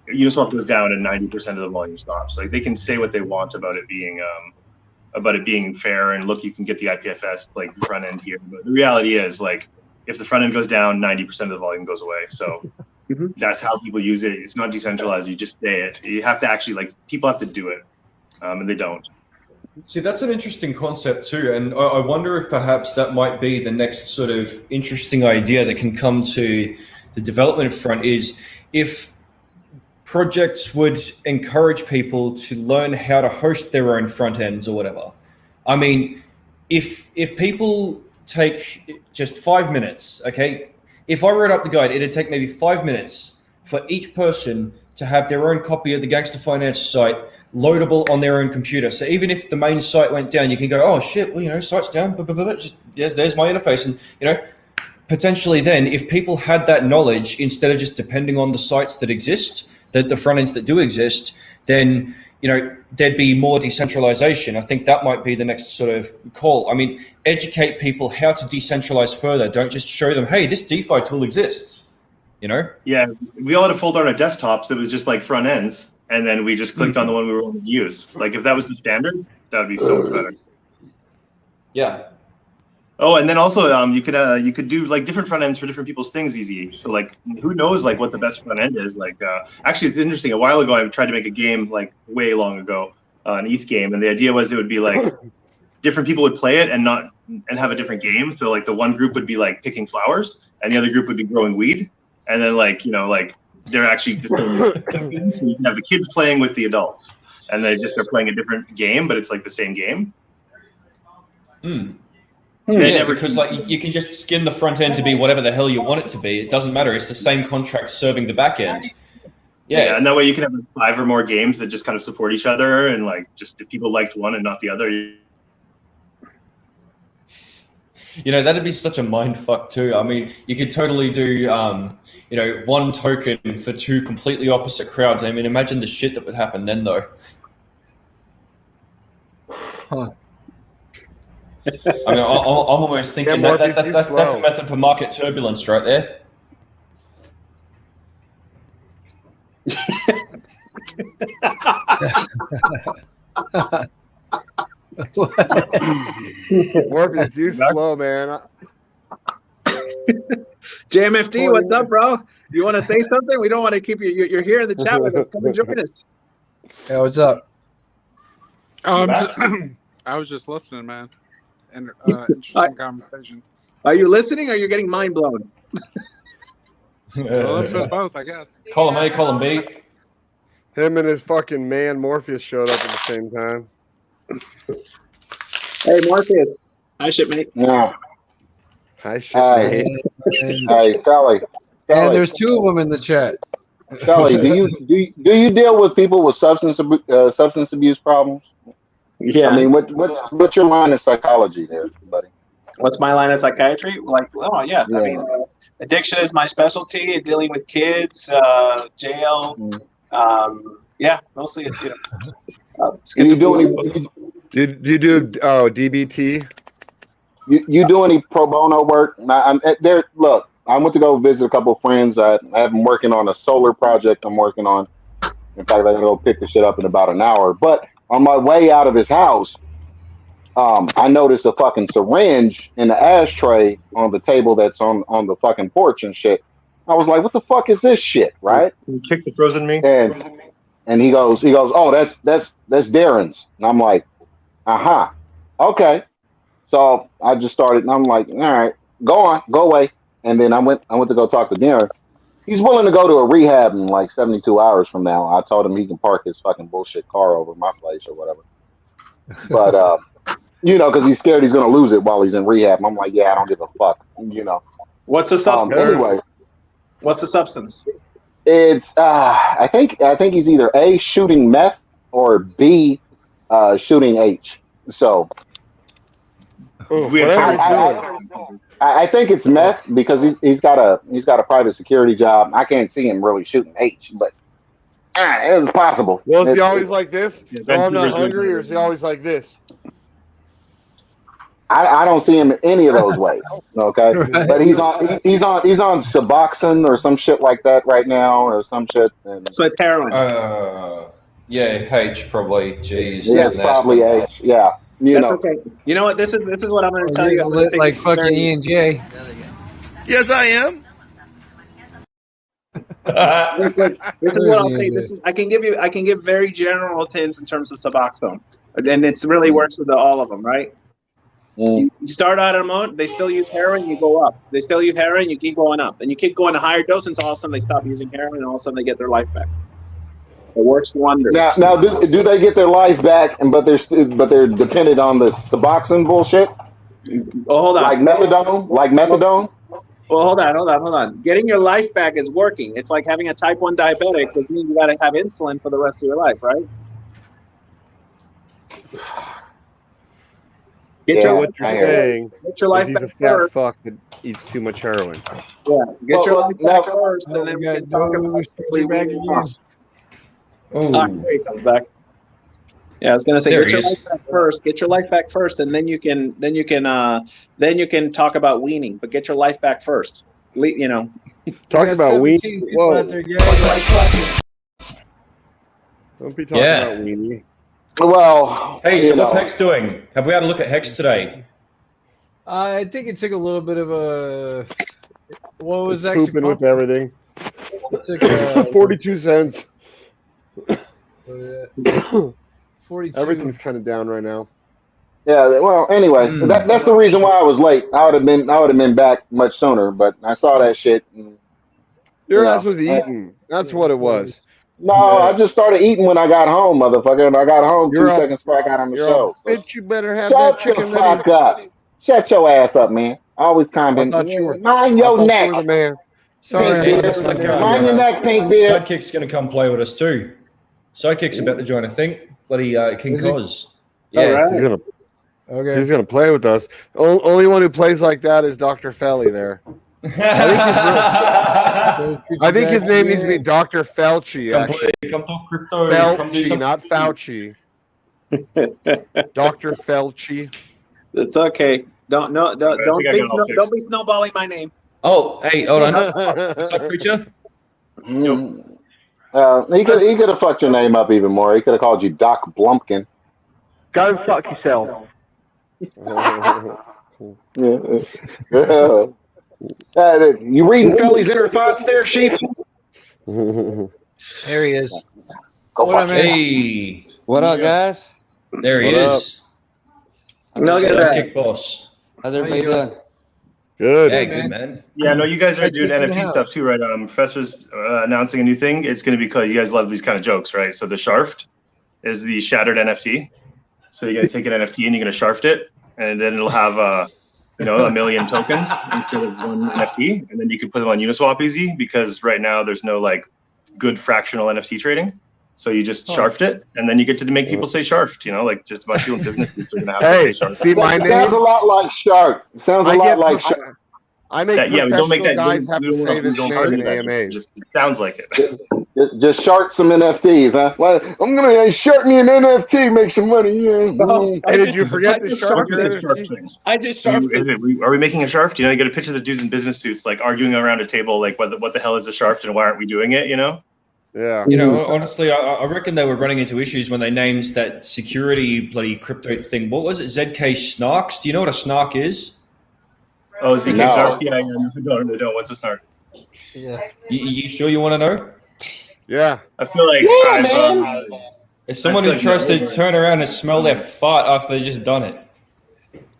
Uniswap goes down and 90% of the volume stops. Like they can say what they want about it being fair and look, you can get the IPFS like front end here, but the reality is like if the front end goes down, 90% of the volume goes away. So. That's how people use it. It's not decentralized. You just say it. You have to actually people have to do it, and they don't. See, that's an interesting concept too, and I wonder if perhaps that might be the next sort of interesting idea that can come to the development front is if projects would encourage people to learn how to host their own front ends or whatever. I mean, if people take just 5 minutes, okay. If I wrote up the guide, it'd take maybe 5 minutes for each person to have their own copy of the Gangster Finance site loadable on their own computer. So even if the main site went down, you can go, oh shit, well, site's down, just, yes, there's my interface. And, potentially then, if people had that knowledge, instead of just depending on the sites that exist, the front ends that do exist, then, there'd be more decentralization. I think that might be the next sort of call. I mean, educate people how to decentralize further. Don't just show them, hey, this DeFi tool exists, Yeah, we all had a folder on our desktops that was just like front ends, and then we just clicked on the one we were going to use. Like if that was the standard, that would be so much better. Yeah. Oh, and then also you could do like different front ends for different people's things easy. So like who knows like what the best front end is? Like actually it's interesting. A while ago I tried to make a game like way long ago, an ETH game, and the idea was it would be like different people would play it and have a different game. So like the one group would be like picking flowers and the other group would be growing weed. And then like they're actually just so you can have the kids playing with the adults and they're playing a different game, but it's like the same game. Because like you can just skin the front end to be whatever the hell you want it to be. It doesn't matter. It's the same contract serving the back end. Yeah, and that way you can have 5 or more games that just kind of support each other, and like just if people liked one and not the other. That'd be such a mind fuck too. I mean, you could totally do one token for 2 completely opposite crowds. I mean, imagine the shit that would happen then, though. Huh. I mean, I'm almost thinking that's a method for market turbulence right there. Morpheus, you slow, man. JMFD, what's up, bro? You want to say something? We don't want to keep you. You're here in the chat with us. Come and join us. Yeah, what's up? I was just listening, man. And interesting conversation. Are you listening or are you getting mind blown? A little bit of both, I guess. Column A, column B. Him and his fucking man Morpheus showed up at the same time. Hey, Morpheus. Hi, shipmate. Yeah. Hi, shipmate. Hey, Sally. And there's 2 of them in the chat. Sally, do you deal with people with substance abuse problems? Yeah. I mean, what's your line of psychology there, buddy? What's my line of psychiatry? Like, oh yeah, Yeah. I mean, addiction is my specialty. Dealing with kids, jail. Yeah, mostly, Do you do any? Do you do DBT? You do any pro bono work? I'm there. Look, I went to go visit a couple of friends. I have been working on a solar project. I'm working on. In fact, I gotta go pick the shit up in about an hour. But on my way out of his house, I noticed a fucking syringe in the ashtray on the table that's on the fucking porch and shit. I was like, "What the fuck is this shit?" Right? You kick the frozen me. And he goes, "Oh, that's Darren's." And I'm like, okay. So I just started, and I'm like, "All right, go away." And then I went to go talk to Darren. He's willing to go to a rehab in like 72 hours from now. I told him he can park his fucking bullshit car over my place or whatever. But because he's scared he's gonna lose it while he's in rehab. I'm like, yeah, I don't give a fuck. What's the substance? Anyway, what's the substance? it's I think he's either A, shooting meth, or B, shooting H. So I think it's meth because he's got a private security job. I can't see him really shooting H, but it's possible. Well, is he always like this? I'm not hungry, or is he always like this? I don't see him in any of those ways. Okay, right. But he's on Suboxone or some shit like that right now, or some shit. So it's heroin. Yeah, H probably. Jeez, yeah, it's probably H. Yeah, That's okay. You know what? This is what I'm going to tell you. I'm lit like fucking E and J. Yes, I am. This is what I'll say. I can give very general hints in terms of Suboxone, and it really works with all of them, right? You start out at a moment, they still use heroin, you go up. They still use heroin, you keep going up. Then you keep going to higher doses until all of a sudden they stop using heroin, and all of a sudden they get their life back. It works wonders. Now, do they get their life back? But they're dependent on the Suboxone bullshit. Oh, hold on. Like methadone. Well, hold on. Getting your life back is working. It's like having a type 1 diabetic. Doesn't mean you got to have insulin for the rest of your life, right? Get your life back a fat first. fuck that eats too much heroin. Yeah, get your life back first, and then we can talk about it back again. Here he comes back. Yeah, I was gonna say get your life back first. Get your life back first, and then you can talk about weaning. But get your life back first. Talk about weaning. Whoa! Don't be talking about weaning. Well, hey, so what's HEX doing? Have we had a look at HEX today? I think it took a little bit of a. What was actually pooping with everything? 42 cents. 42. Everything's kind of down right now. Yeah. Well, anyways, that's the reason why I was late. I would have been back much sooner, but I saw that shit. And, your ass was eating. That's what it was. No, I just started eating when I got home, motherfucker. And I got home 2 seconds before I got on the show. Bitch, you better have that chicken ready. Shut the fuck up. Shut your ass up, man. Always comment. Mind your neck. You were the man. Sorry. Mind your neck, Pink Beard. Sidekick's going to come play with us too. Sidekick's about to join, I think. Bloody King Cos. Yeah. Right. He's gonna play with us. Only one who plays like that is Dr. Felly there. I think his name needs to be Dr. Felchi. Actually, come talk crypto. Felchi, not Fauci. Dr. Felchi. It's okay. Don't be snowballing my name. Oh, hey, hold on. What's up, preacher? He could have fucked your name up even more. He could have called you Doc Blumpkin. Go fuck yourself. You reading Felly's inner thoughts there, Sheep? There he is. Hey. What up, guys? There he is. Look at that. Sidekick boss. How's everybody doing? Good. Yeah, good, man. Yeah, no, you guys are doing NFT stuff too, right? Professor's announcing a new thing. It's going to be because you guys love these kind of jokes, right? So the Sharft is the shattered NFT. So you're going to take an NFT and you're going to Sharft it, and then it'll have a million tokens instead of one NFT, and then you can put them on Uniswap easy because right now there's no like good fractional NFT trading. So you just sharfed it, and then you get to make people say sharfed. Like just about people in business are going to have to say sharfed. See my name? Sounds a lot like shark. Sounds a lot like shark. I make we don't make that. guys have to say this name in AMAs. Just, it sounds like it. Just shark some NFTs, huh? Well, I'm gonna shark me an NFT, make some money. Yeah. Hey, did you forget the shark? I just sharked it. Are we making a sharft? You get a picture of the dudes in business suits like arguing around a table, like what the hell is a sharft and why aren't we doing it? Yeah. Honestly, I reckon they were running into issues when they named that security bloody crypto thing. What was it? ZK Snarks? Do you know what a snark is? Oh, ZK Snarks? Yeah, I don't. What's a snark? Yeah. You sure you want to know? Yeah. I feel like it's someone who tries to turn around and smell their fart after they just done it.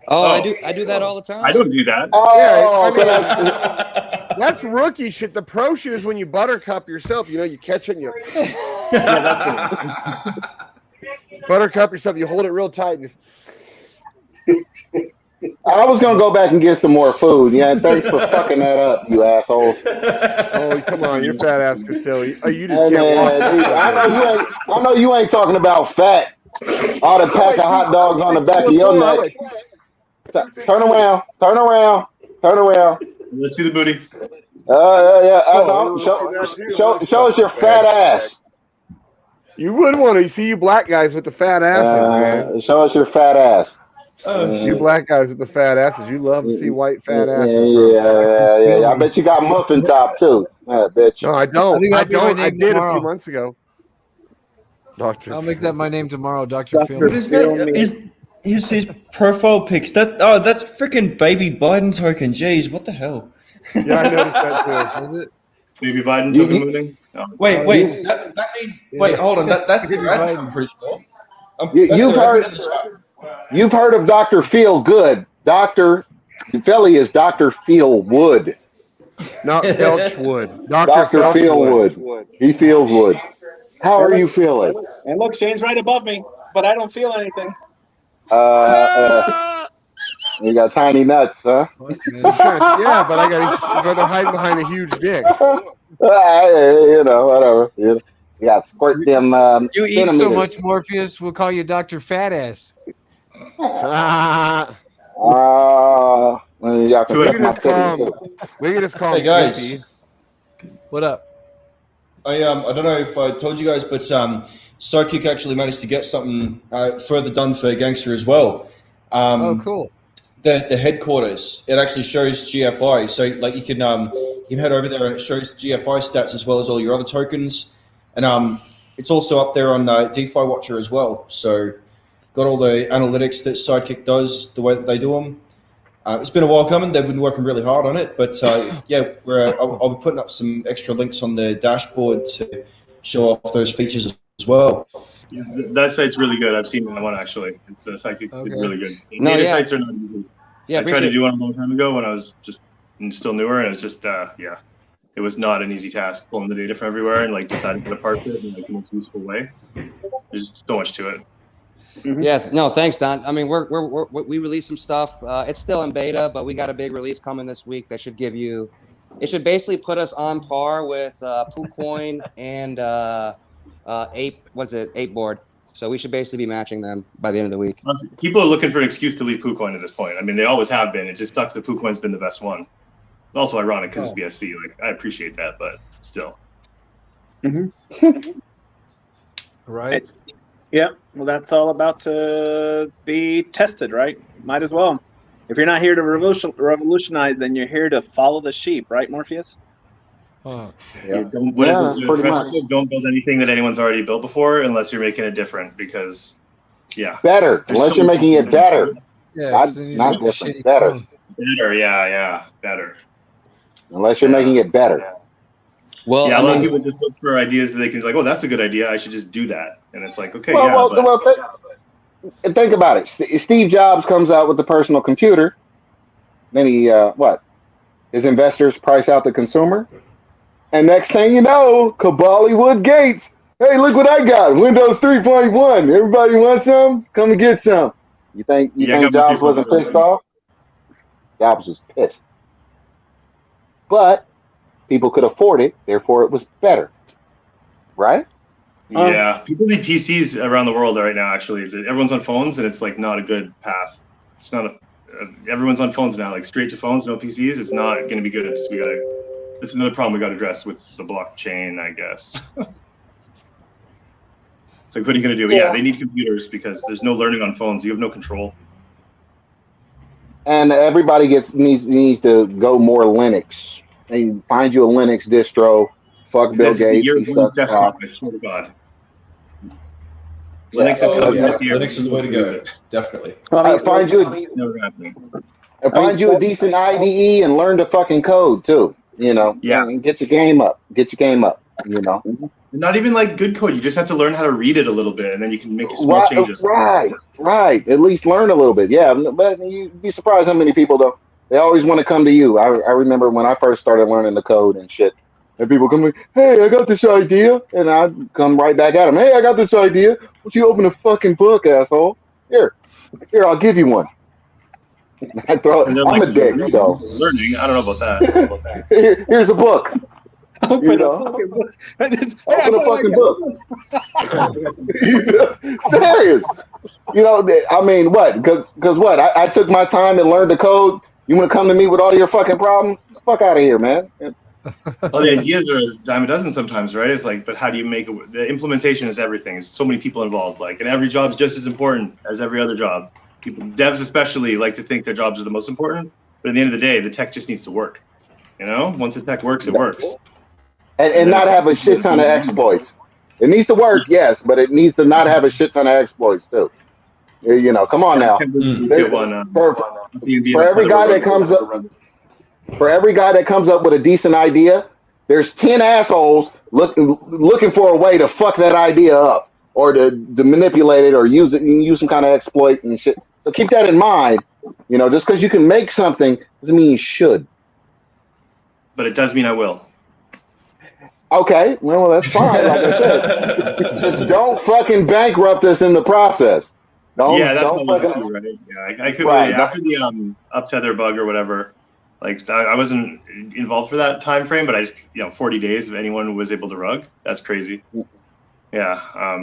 Oh, I do that all the time. I don't do that. That's rookie shit. The pro shit is when you buttercup yourself. You catch it and you buttercup yourself. You hold it real tight. I was gonna go back and get some more food. Yeah, thanks for fucking that up, you assholes. Oh, come on, your fat ass can still eat. Oh, you just can't walk. I know you ain't talking about fat. All the pack of hot dogs on the back of your neck. Turn around. Let's do the booty. Show us your fat ass. You would want to see you black guys with the fat asses, man. Show us your fat ass. You black guys with the fat asses, you love to see white fat asses. Yeah. I bet you got muffin top too. I bet you. No, I don't. I did tomorrow. a few months ago. I'll make that my name tomorrow, Dr. Phil. What is that? Here's his profile pics. That's freaking baby Biden token. Jeez, what the hell? Yeah, I noticed that too. Is it? Baby Biden token mooning. No. Wait. That means. Wait, hold on. That's the Biden, I'm pretty sure. You've heard of Dr. Feel Good. Dr. Philly is Dr. Feel Wood. Not Felchwood. Dr. Feel Wood. He feels wood. How are you feeling? And look, Shane's right above me, but I don't feel anything. You got tiny nuts, huh? Yeah, but I'd rather hide behind a huge dick. Whatever. You got squirt them. You eat so much, Morpheus, we'll call you Dr. Fat Ass. We can just call Hey guys, Goofy. What up? I don't know if I told you guys, but Sidekick actually managed to get something further done for Gangster as well. Oh, cool. The headquarters, it actually shows GFI, so like you can head over there and it shows GFI stats as well as all your other tokens, and it's also up there on DeFi Watcher as well. So got all the analytics that Sidekick does, the way that they do them. It's been a while coming. They've been working really hard on it, but I'll be putting up some extra links on the dashboard to show off those features as well. Yeah, that site's really good. I've seen that one actually. The site is really good. Data sites are not easy. Yeah, I tried to do one a long time ago when I was just still newer, and it's just it was not an easy task pulling the data from everywhere and like deciding how to parse it in like the most useful way. There's so much to it. Mm-hmm. Yeah, no, thanks, Don. I mean, we released some stuff. It's still in beta, but we got a big release coming this week that should it should basically put us on par with PooCoin and Ape board. So we should basically be matching them by the end of the week. People are looking for an excuse to leave PooCoin at this point. I mean, they always have been. It just sucks that PooCoin's been the best one. It's also ironic because it's BSC. Like, I appreciate that, but still. Mm-hmm. Right. Yeah, well, that's all about to be tested, right? Might as well. If you're not here to revolutionize, then you're here to follow the sheep, right, Morpheus? Don't build anything that anyone's already built before unless you're making it different, because, better. Unless you're making it better. Yeah, not different. Better. Better. Unless you're making it better. Well, a lot of people just look for ideas that they can like, oh, that's a good idea. I should just do that. And it's like, okay, think about it. Steve Jobs comes out with the personal computer. Then he, his investors price out the consumer. And next thing you know, Bollywood Gates. Hey, look what I got. Windows 3.1. Everybody want some? Come and get some. You think Jobs wasn't pissed off? Jobs was pissed. But people could afford it, therefore it was better. Right? Yeah, people need PCs around the world right now. Actually, everyone's on phones, and it's like not a good path. It's not a. Everyone's on phones now, like straight to phones, no PCs. It's not going to be good. We got to. That's another problem we got to address with the blockchain, I guess. It's like, what are you going to do? Yeah, they need computers because there's no learning on phones. You have no control. And everybody needs to go more Linux and find you a Linux distro. Fuck Bill This is the Gates. year He of Linux sucks desktop. cock. I swear to God. Yeah. Linux is coming this year. Linux is the way to go. Definitely. Find you Never happening. a decent IDE and learn to fucking code too. You know. Yeah. And get your game up. You know. Not even like good code. You just have to learn how to read it a little bit, and then you can make small changes. Right. At least learn a little bit. Yeah, but you'd be surprised how many people though. They always want to come to you. I remember when I first started learning the code and shit. And people come like, hey, I got this idea. And I come right back at them. Hey, I got this idea. Why don't you open a fucking book, asshole? Here, I'll give you one. I throw it. I'm a dick, so. Learning. I don't know about that. Here's a book. Open a fucking book. Open a fucking book. Serious. You know, I mean, what? Because what? I took my time and learned the code. You want to come to me with all your fucking problems? Get the fuck out of here, man. Well, the ideas are a dime a dozen sometimes, right? It's like, but how do you make it? The implementation is everything. There's so many people involved, like, and every job's just as important as every other job. Devs especially like to think their jobs are the most important, but at the end of the day, the tech just needs to work. You know, once the tech works, it works. And not have a shit ton of exploits. It needs to work, yes, but it needs to not have a shit ton of exploits too. You know, come on now. For every guy that comes up with a decent idea, there's 10 assholes looking for a way to fuck that idea up or to manipulate it or use some kind of exploit and shit. So keep that in mind. You know, just because you can make something doesn't mean you should. But it does mean I will. Okay, well that's fine. Like I said, just don't fucking bankrupt us in the process. That's not fucking right. Yeah, I could after the uptether bug or whatever. Like I wasn't involved for that time frame, but I just 40 days if anyone was able to rug. That's crazy. Yeah,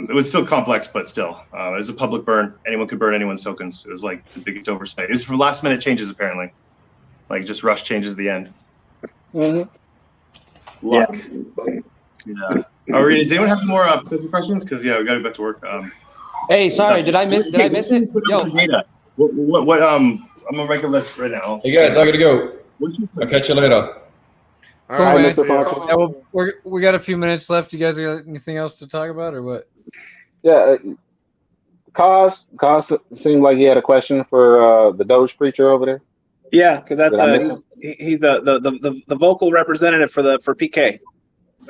it was still complex, but still, it was a public burn. Anyone could burn anyone's tokens. It was like the biggest oversight. It was for last minute changes apparently, like just rush changes at the end. Mm-hmm. Luck. Yeah. Does anyone have more questions? Because we got to get back to work. Hey, sorry, did I miss it? Yo, what? I'm gonna make a list right now. Hey guys, I gotta go. I'll catch you later. All right, man. Yeah, we got a few minutes left. You guys got anything else to talk about or what? Yeah, Kaz seemed like he had a question for the Doge preacher over there. Yeah, because that's he's the vocal representative for PK.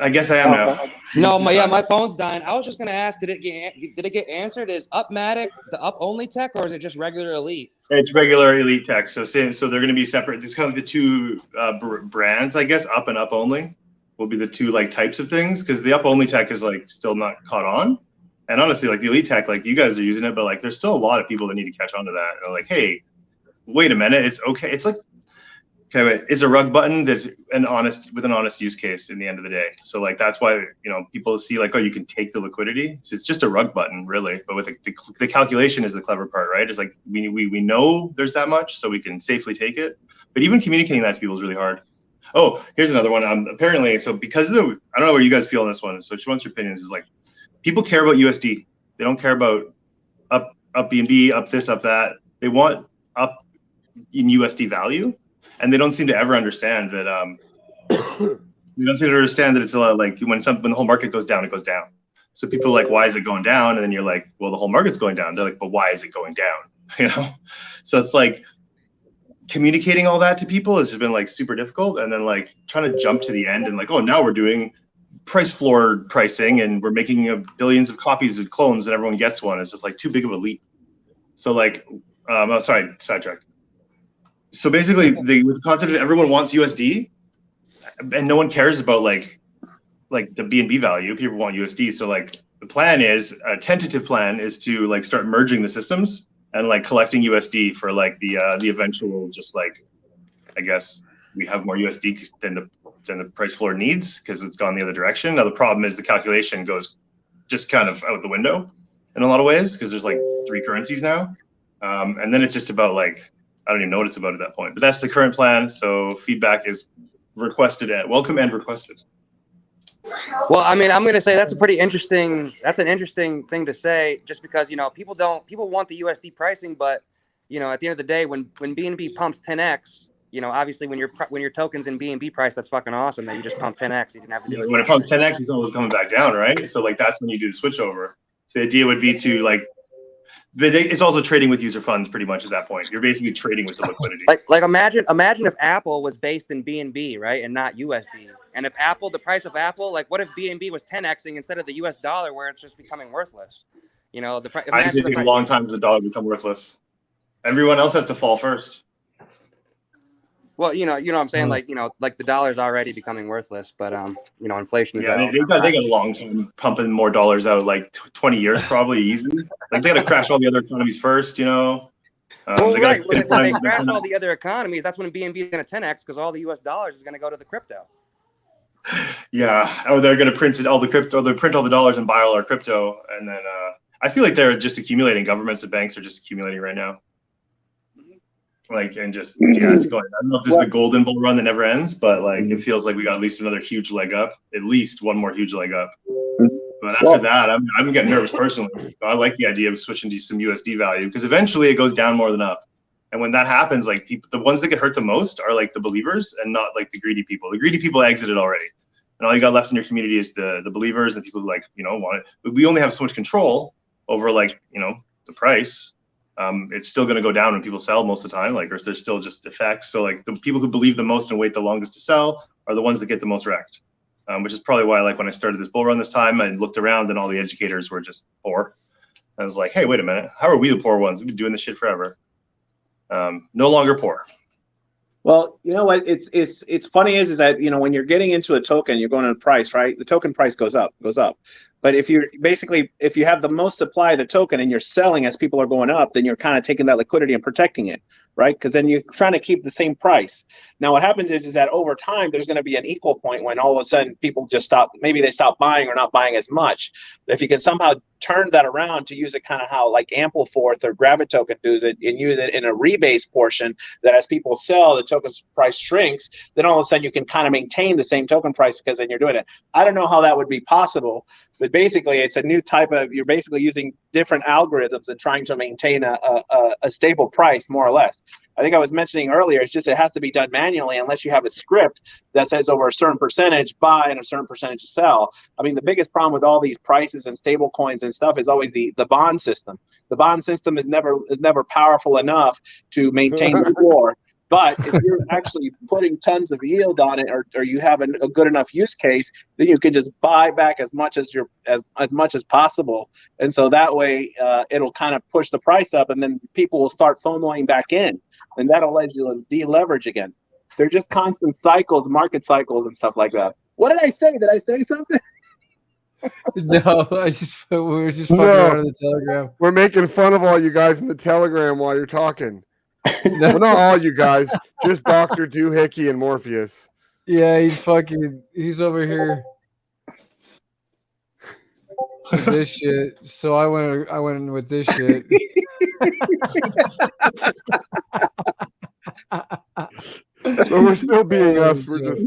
I guess I am now. No, my phone's dying. I was just gonna ask, did it get answered? Is Upmatic the up only tech or is it just regular elite? It's regular elite tech. So they're going to be separate. It's kind of like the two brands, I guess. Up and up only will be the two like types of things because the up only tech is like still not caught on. And honestly, like the elite tech, like you guys are using it, but like there's still a lot of people that need to catch on to that. And they're like, hey, wait a minute, it's okay. It's like, okay, wait, it's a rug button that's with an honest use case in the end of the day. So like that's why people see like, oh, you can take the liquidity. So it's just a rug button, really. But with the calculation is the clever part, right? It's like we know there's that much, so we can safely take it. But even communicating that to people is really hard. Oh, here's another one. Apparently, so because of I don't know where you guys feel on this one. So she wants your opinions. Is like people care about USD. They don't care about up BNB, up this, up that. They want up in USD value. And they don't seem to ever understand that. We don't seem to understand that it's a lot like when the whole market goes down, it goes down. So people are like, why is it going down? And then you're like, well, the whole market's going down. They're like, but why is it going down? So it's like communicating all that to people has just been like super difficult. And then like trying to jump to the end and like, oh, now we're doing price floor pricing and we're making billions of copies of clones and everyone gets one. It's just like too big of a leap. So like, sidetracked. So basically, with the concept of everyone wants USD, and no one cares about like the BNB value. People want USD. So like the plan is a tentative plan is to like start merging the systems and like collecting USD for like the eventual just like I guess we have more USD than the price floor needs because it's gone the other direction. Now the problem is the calculation just kind of out the window in a lot of ways because there's like 3 currencies now. And then it's just about like, I don't even know what it's about at that point. But that's the current plan. So feedback is requested at welcome and requested. Well, I mean, I'm going to say that's an interesting thing to say, just because, people want the USD pricing, but, at the end of the day, when BNB pumps 10x, obviously when your token's in BNB price, that's fucking awesome that you just pump 10x. You didn't have to do it. When it pumps 10x, it's always coming back down, right? So like that's when you do the switch over. So the idea would be to like, but it's also trading with user funds pretty much at that point. You're basically trading with the liquidity. Like imagine if Apple was based in BNB, right, and not USD. And if the price of Apple, like what if BNB was 10xing instead of the US dollar, where it's just becoming worthless? I think it takes a long time for the dollar to become worthless. Everyone else has to fall first. Well, what I'm saying, like the dollar's already becoming worthless, but inflation is. Yeah, they got a long time pumping more dollars out, like 20 years probably easy. Like they got to crash all the other economies first, Well, right. When they crash all the other economies, that's when BNB is going to 10x because all the US dollars is going to go to the crypto. Yeah. Oh, they're going to print all the crypto. They print all the dollars and buy all our crypto, and then I feel like they're just accumulating. Governments and banks are just accumulating right now. Like, and just, it's going. I don't know if this is the golden bull run that never ends, but like it feels like we got at least another huge leg up, at least one more huge leg up. But after that, I'm getting nervous personally. I like the idea of switching to some USD value because eventually it goes down more than up. And when that happens, like the ones that get hurt the most are like the believers and not like the greedy people. The greedy people exited already. And all you got left in your community is the believers and people who like, want it. But we only have so much control over like, the price. It's still going to go down when people sell most of the time, like, or there's still just effects. So like the people who believe the most and wait the longest to sell are the ones that get the most wrecked, which is probably why, like when I started this bull run this time, I looked around and all the educators were just poor. I was like, hey, wait a minute. How are we the poor ones? We've been doing this shit forever. No longer poor. Well, you know what? It's funny is that, when you're getting into a token, you're going to the price, right? The token price goes up. But if you have the most supply of the token and you're selling as people are going up, then you're kind of taking that liquidity and protecting it, right? Because then you're trying to keep the same price. Now, what happens is that over time, there's going to be an equal point when all of a sudden people just stop. Maybe they stop buying or not buying as much. If you can somehow turn that around to use it kind of how like Ampleforth or Gravitoken does it and use it in a rebase portion that as people sell, the token's price shrinks, then all of a sudden you can kind of maintain the same token price because then you're doing it. I don't know how that would be possible, but basically it's a new type of, you're basically using different algorithms and trying to maintain a stable price more or less. I think I was mentioning earlier, it's just it has to be done manually unless you have a script that says over a certain percentage buy and a certain percentage sell. I mean, the biggest problem with all these prices and stable coins and stuff is always the bond system. The bond system is never powerful enough to maintain the floor. But if you're actually putting tons of yield on it, or you have a good enough use case, then you can just buy back as much as much as possible, and so that way it'll kind of push the price up, and then people will start FOMOing back in, and that'll let you deleverage again. They're just constant cycles, market cycles, and stuff like that. What did I say? Did I say something? No, we were just fucking around in the Telegram. We're making fun of all you guys in the Telegram while you're talking. Well, not all you guys, just Dr. Doohickey and Morpheus. Yeah, he's over here with this shit. So I went in with this shit. So we're still being us. We're just.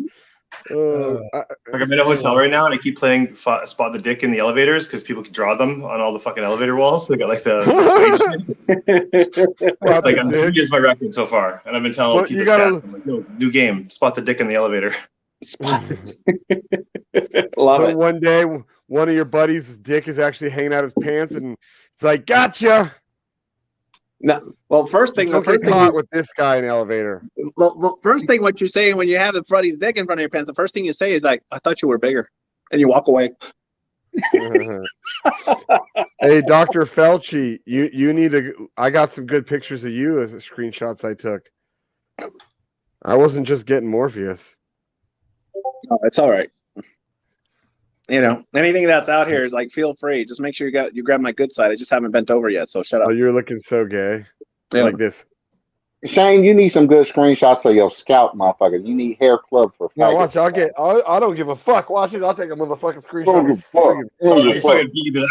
Like I'm in a hotel right now, and I keep playing Spot the Dick in the elevators because people can draw them on all the fucking elevator walls. They got like the like I'm 3 years my record so far, and I've been telling people stats. I'm like, no, new game, Spot the Dick in the elevator. Love it. One day, one of your buddies' dick is actually hanging out his pants, and it's like, gotcha. No, well, first thing with this guy in the elevator. Well, first thing, what you're saying when you have the buddy's dick in front of your pants, the first thing you say is like, "I thought you were bigger," and you walk away. Hey, Dr. Felchi, you need to. I got some good pictures of you as screenshots I took. I wasn't just getting Morpheus. Oh, it's all right. Anything that's out here is like, feel free. Just make sure you grab my good side. I just haven't bent over yet, so shut up. Oh, you're looking so gay. Yeah. Like this. Shane, you need some good screenshots of your scalp, motherfucker. You need hair club for Yeah, faggots. watch. I don't give a fuck. Watch this. I'll take a motherfucking Don't screenshot. give a fuck. Don't give a fuck.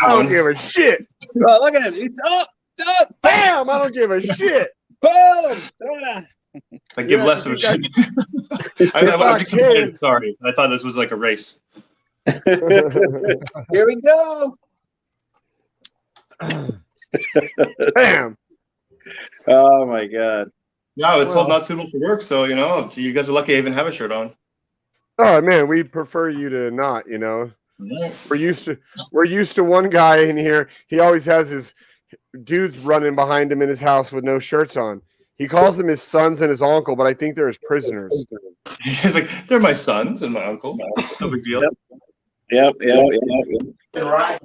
I don't give a shit. Oh, look at him. He's up. Bam! I don't give a shit. Boom. I give Yeah, less of a you shit. I'm too competitive. Sorry, I thought this was like a race. Here we go. Bam! Oh my god. No, I was told not suitable for work, so you guys are lucky I even have a shirt on. Oh man, we prefer you to not. We're used to one guy in here. He always has his dudes running behind him in his house with no shirts on. He calls them his sons and his uncle, but I think they're his prisoners. He's like, they're my sons and my uncle. No big deal. Yep. Right.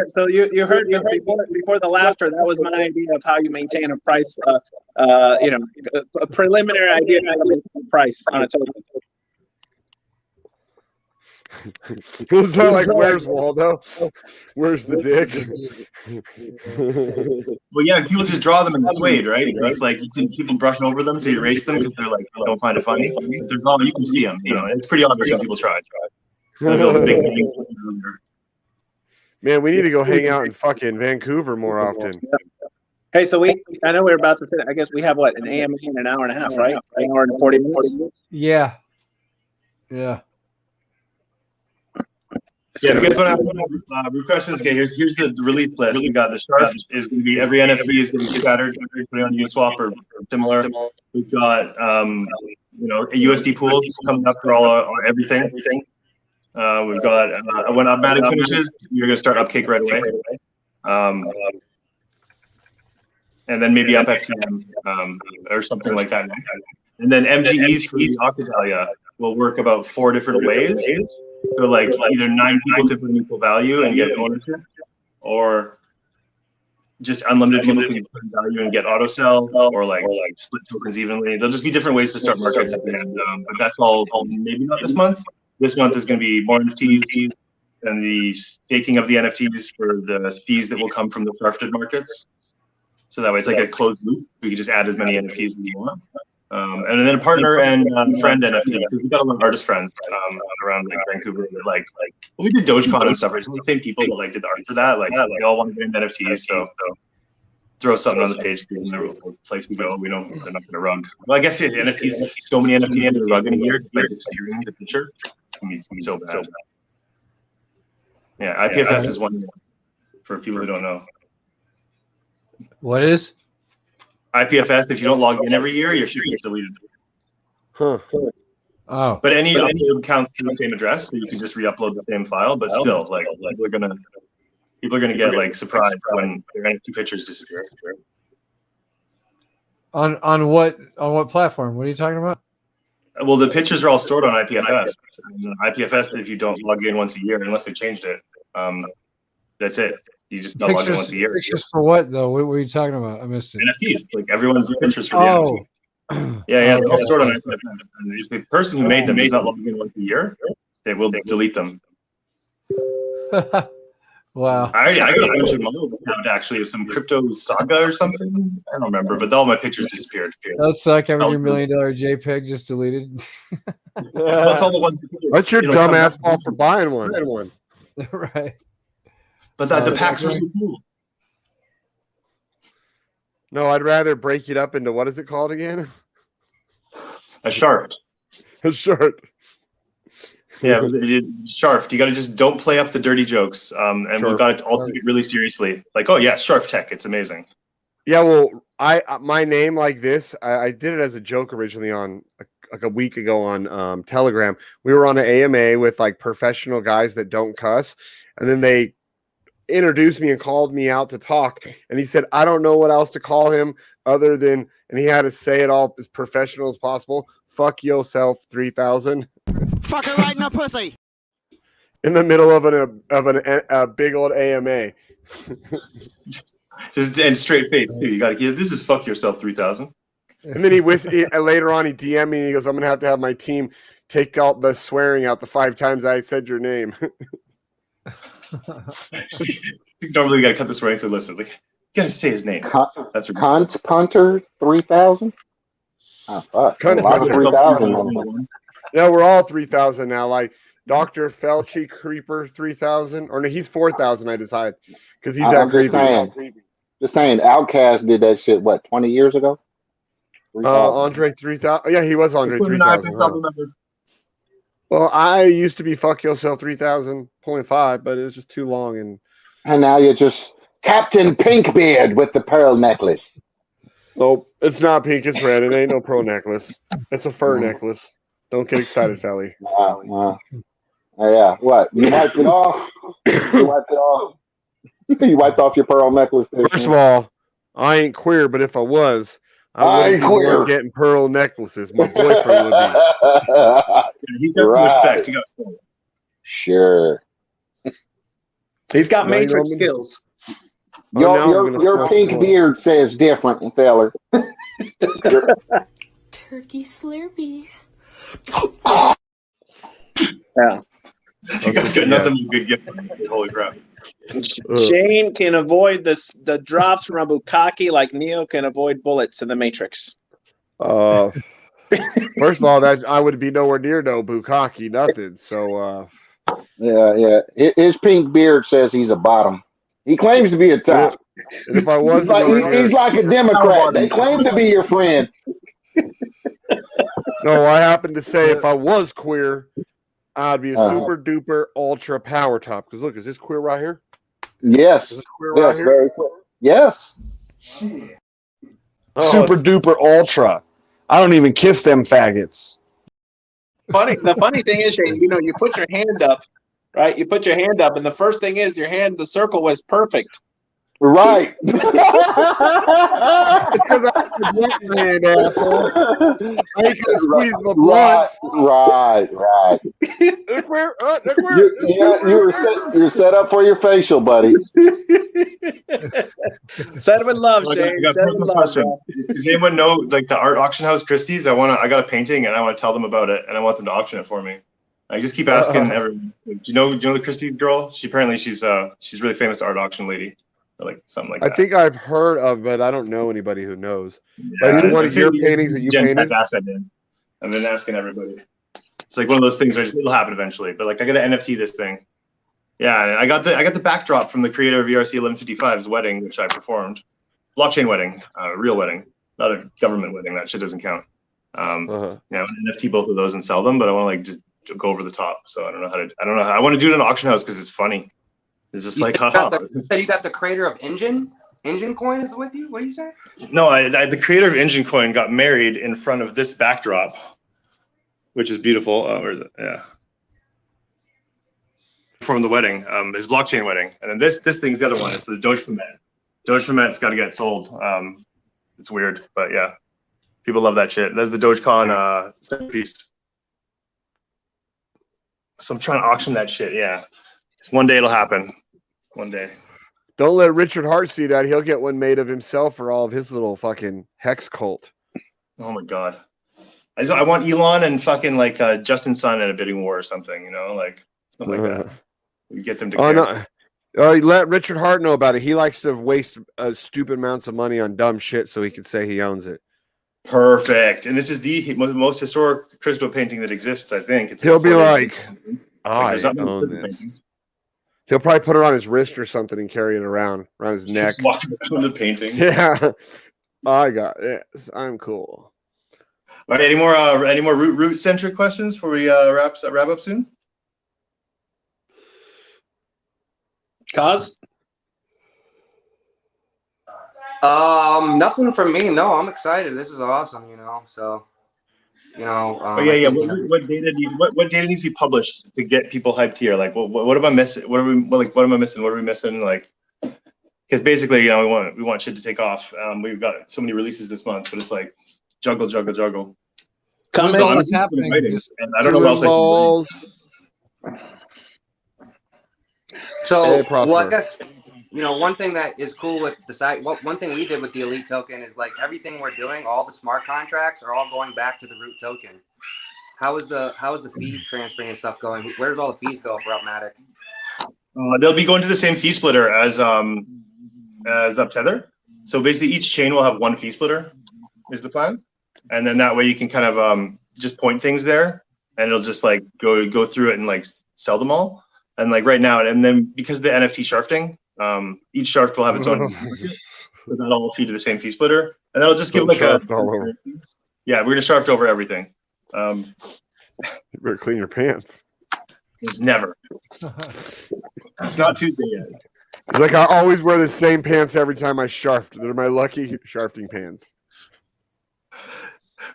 So you heard before the laughter. That was my idea of how you maintain a price. A preliminary idea of how to maintain a price on a token. It's not like, where's Waldo? Where's the dick? Well, yeah, people just draw them in the suede, right? It's like you can people brush over them to erase them because they're like don't find it funny. They're gone, you can see them. It's pretty obvious when people try. Man, we need to go hang out in fucking Vancouver more often. Hey, so I know we're about to finish. I guess we have an AMA in an hour and a half, right? An hour and 40 minutes. Yeah. Yeah, if you guys want to have root questions, okay, here's the release list. We got the Sharp is going to be every NFT is going to be scattered, put on Uniswap or similar. We've got a USD pool coming up for everything. We've got when Automatic finishes, you're going to start Upcake right away. And then maybe up FTM or something like that. And then MGEs for the Octadalia will work about 4 different ways. So like either 9 people could put an equal value and get ownership, or just unlimited people can put in value and get auto sell, or like split tokens evenly. There'll just be different ways to start markets at the end. But that's all maybe not this month. This month is going to be more NFTs and the staking of the NFTs for the fees that will come from the drafted markets. So that way it's like a closed loop. We can just add as many NFTs as you want. And then a partner and friend NFT, because we got a lot of artist friends around like Vancouver that we did Dogecoin and stuff. It's the same people that did the art for that. They all want to get NFTs, so throw something on the page. The place we go, we know they're not going to rug. Well, I guess NFTs, so many NFTs into the rug in a year, like the picture, it's gonna be so bad. Yeah, IPFS is one for people who don't know. What is? IPFS, if you don't log in every year, your shit gets deleted. Huh. Oh. But any upload counts to the same address, so you can just re-upload the same file. But still, people are gonna get surprised when their NFT pictures disappear. On what platform? What are you talking about? Well, the pictures are all stored on IPFS. And IPFS, if you don't log in once a year, unless they changed it, that's it. You just log in once a year. Pictures for what though? What were you talking about? I missed it. NFTs, like everyone's pictures for the NFT. Yeah, they're all stored on IPFS. And the person who made them is not logging in once a year. They will delete them. Wow. I got a bunch of my account actually of some crypto saga or something. I don't remember, but all my pictures disappeared. That suck. Having your $1 million JPEG just deleted. That's all the ones. What's your dumbass fault for buying one? Right. But the packs are so cool. No, I'd rather break it up into what is it called again? A sharp. A sharp. Yeah, sharp. You got to just don't play up the dirty jokes. And we've got to also take it really seriously. Like, oh yeah, Sharp Tech. It's amazing. Yeah, well, my name like this, I did it as a joke originally on like a week ago on Telegram. We were on an AMA with professional guys that don't cuss, and then they introduced me and called me out to talk, and he said I don't know what else to call him other than, and he had to say it all as professional as possible. Fuck yourself 3000. Fuck her right in the pussy. In the middle of a big old AMA. Just and straight face too. You got to give this is fuck yourself 3000. And then later on he DM'd me and he goes, I'm gonna have to have my team take out the swearing out the 5 times I said your name. Normally we gotta cut the swearing so listen. You gotta say his name. That's Cunt Punter 3000. Oh fuck! A lot of 3000. Yeah, we're all 3,000 now. Like Dr. Felchi Creeper 3,000, or no, he's 4,000. I decide because he's that I'm just creepy. Just saying, Outcast did that shit. What, 20 years ago? Andre 3,000. Yeah, he was Andre 3,000. Well, I used to be fuck yourself 3,000.5, but it was just too long. And now you're just Captain Pinkbeard with the pearl necklace. Nope, it's not pink. It's red. It ain't no pearl necklace. It's a fur necklace. Don't get excited, Felly. Wow. Yeah, what? You wiped it off? You wiped it off? You wiped off your pearl necklace. First of all, I ain't queer, but if I was, I wouldn't be the one getting pearl necklaces. My boyfriend would be. He's got some respect. He got some. Sure. He's got matrix skills. Your pink beard says different, feller. Turkey Slurpee. Yeah. You guys got nothing but good gift. Holy crap. Shane can avoid the drops from a bukkake like Neo can avoid bullets in the Matrix. First of all, that I would be nowhere near no bukkake, nothing. So yeah. His pink beard says he's a bottom. He claims to be a top. And if I was, he's like a Democrat. They claim to be your friend. No, I happen to say if I was queer, I'd be a super duper ultra power top. Because look, is this queer right here? Yes. Is this queer right here? Very queer. Yes. Super duper ultra. I don't even kiss them faggots. The funny thing is, Shane, you put your hand up, right? You put your hand up, and the first thing is the circle was perfect. Right. It's because I have a blunt hand, asshole. I ain't gonna squeeze my blunt. Right. They're queer. They're queer. You're set up for your facial, buddy. Set it with love, Shane. I got a question. Does anyone know like the art auction house Christie's? I got a painting and I want to tell them about it and I want them to auction it for me. I just keep asking everyone. Do you know the Christie's girl? She's really famous art auction lady. Or like something like that. I think I've heard of, but I don't know anybody who knows. Yeah, it's one of your paintings that you painted. I've been asking everybody. It's like one of those things where it'll happen eventually. But like I got to NFT this thing. Yeah, and I got the backdrop from the creator of ERC 1155's wedding, which I performed. Blockchain wedding, real wedding, not a government wedding. That shit doesn't count. NFT both of those and sell them, but I want to like just go over the top. So I don't know how. I want to do it in an auction house because it's funny. It's just like, haha. You got the creator of Engine Coin is with you? What do you say? No, the creator of Engine Coin got married in front of this backdrop, which is beautiful. Where is it? Yeah. From the wedding, his blockchain wedding. And then this thing's the other one. It's the Dogecoin. Dogecoin's got to get sold. It's weird, but yeah. People love that shit. That's the Dogecoin centerpiece. So I'm trying to auction that shit, yeah. One day it'll happen. One day. Don't let Richard Hart see that. He'll get one made of himself for all of his little fucking hex cult. Oh my god. I want Elon and fucking like Justin Sun in a bidding war or something, like something like that. We get them to care. No. Let Richard Hart know about it. He likes to waste stupid amounts of money on dumb shit so he can say he owns it. Perfect. And this is the most historic crypto painting that exists, I think. He'll be like, I own this. He'll probably put it on his wrist or something and carry it around his neck. Just walking around the painting. Yeah, I got this. I'm cool. All right, any more root centric questions before we wrap up soon? Cause? Nothing from me. No, I'm excited. This is awesome. So. What data needs to be published to get people hyped here? Like, what am I missing? What am I missing? What are we missing? Like, because basically, we want shit to take off. We've got so many releases this month, but it's like juggle. Comment on what's happening. And I don't know what else I can do. So, I guess one thing that is cool with the site, one thing we did with the Elite token is like everything we're doing, all the smart contracts are all going back to the root token. How is the fee transferring and stuff going? Where does all the fees go for Upmatic? They'll be going to the same fee splitter as as up tether. So basically, each chain will have one fee splitter, is the plan, and then that way you can kind of just point things there, and it'll just like go through it and like sell them all. And like right now, and then because of the NFT shafting, each shaft will have its own market, so that'll all feed to the same fee splitter, and that'll just give like a yeah, we're gonna shaft over everything. You better clean your pants. Never. It's not Tuesday yet. Like I always wear the same pants every time I shaft. They're my lucky shafting pants.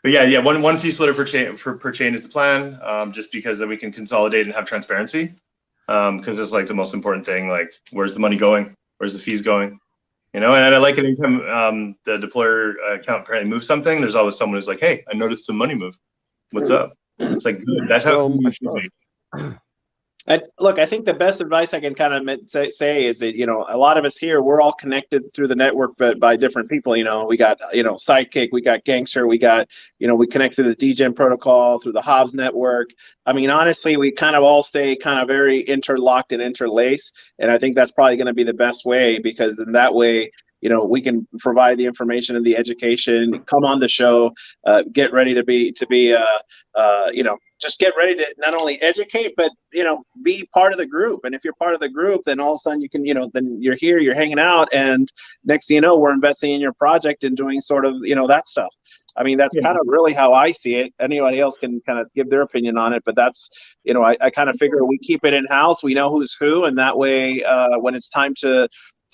But yeah, one fee splitter per chain is the plan, just because then we can consolidate and have transparency. Because it's like the most important thing. Like, where's the money going? Where's the fees going? You know, and I like it anytime the deployer account apparently moves something. There's always someone who's like, "Hey, I noticed some money move. What's up?" It's like, good. That's how we should be. And look, I think the best advice I can kind of say is that, you know, a lot of us here, we're all connected through the network, but by different people. You know, we got, you know, Sidekick, we got Gangster, we got, you know, we connect through the DGen protocol, through the Hobbs network. I mean, honestly, we kind of all stay kind of very interlocked and interlaced. And I think that's probably going to be the best way, because in that way, you know, we can provide the information and the education, come on the show, get ready to be, you know, just get ready to not only educate, but, you know, be part of the group. And if you're part of the group, then all of a sudden you can, you know, then you're here, you're hanging out, and next thing you know, we're investing in your project and doing sort of, you know, that stuff. I mean, that's kind of really how I see it. Anybody else can kind of give their opinion on it, but that's, you know, I kind of figure we keep it in-house, we know who's who, and that way when it's time to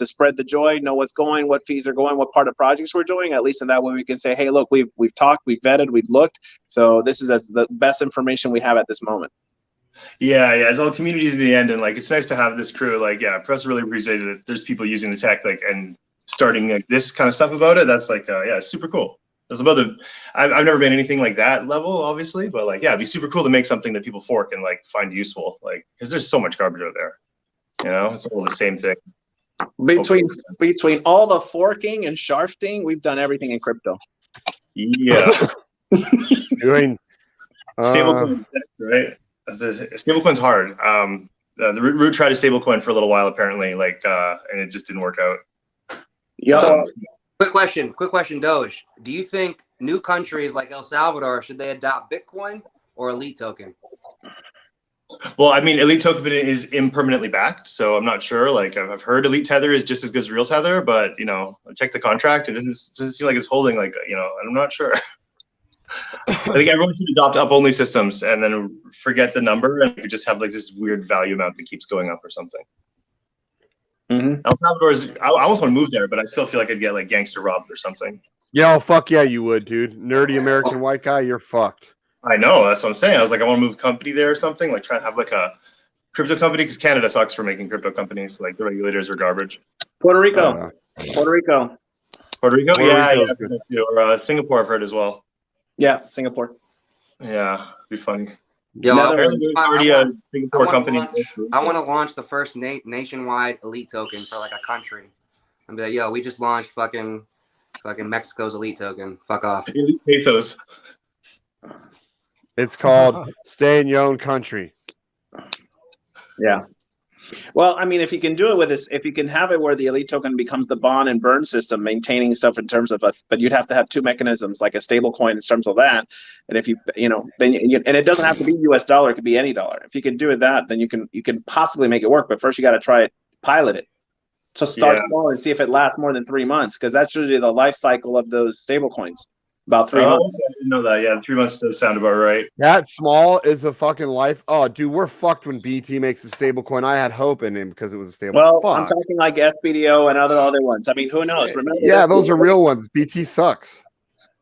spread the joy, know what's going, what fees are going, what part of projects we're doing, at least in that way we can say, hey, look, we've talked, we've vetted, we've looked, so this is the best information we have at this moment. Yeah, it's all communities in the end, and like it's nice to have this crew. Like, yeah, press really appreciated that there's people using the tech, like, and starting like this kind of stuff about it. That's like, yeah, it's super cool. That's about I've never been anything like that level, obviously, but like, yeah, it'd be super cool to make something that people fork and like find useful, like, because there's so much garbage out there. You know, it's all the same thing. Between all the forking and shafting, we've done everything in crypto. Yeah. Doing stablecoin, right? Stablecoin's hard. The Root tried a stablecoin for a little while, apparently, like, and it just didn't work out. Yeah. Quick question, Doge. Do you think new countries like El Salvador, should they adopt Bitcoin or Elite token? Well, I mean, Elite token is impermanently backed, so I'm not sure. Like, I've heard Elite Tether is just as good as real Tether, but, you know, I checked the contract. It doesn't seem like it's holding, like, you know, I'm not sure. I think everyone should adopt up-only systems and then forget the number, and you just have like this weird value amount that keeps going up or something. El Salvador is, I almost want to move there, but I still feel like I'd get like gangster robbed or something. Yeah, fuck yeah, you would, dude. Nerdy American white guy, you're fucked. I know, that's what I'm saying. I was like, I want to move company there or something, like try to have like a crypto company, because Canada sucks for making crypto companies. Like, the regulators are garbage. Puerto Rico. Puerto Rico. Yeah, or Singapore, I've heard as well. Yeah, Singapore. Yeah, it'd be funny. Yo, I want to launch the first nationwide Elite token for like a country, and be like, yo, we just launched fucking Mexico's Elite token. Fuck off. Elite pesos. It's called Stay in Your Own Country. Yeah. Well, I mean, if you can do it with this, if you can have it where the Elite token becomes the bond and burn system, maintaining stuff in terms of but you'd have to have two mechanisms, like a stable coin in terms of that. And if then and it doesn't have to be US dollar, it could be any dollar. If you can do it then you can possibly make it work. But first you got to try it, pilot it. So start small and see if it lasts more than 3 months, because that's usually the life cycle of those stable coins. About 3 months. I didn't know that. Yeah, 3 months does sound about right. That small is a fucking life. Oh, dude, we're fucked when BT makes a stable coin. I had hope in him because it was a stable. Well, I'm talking like SBDO and other ones. I mean, who knows? Remember? Yeah, those are real ones. BT sucks.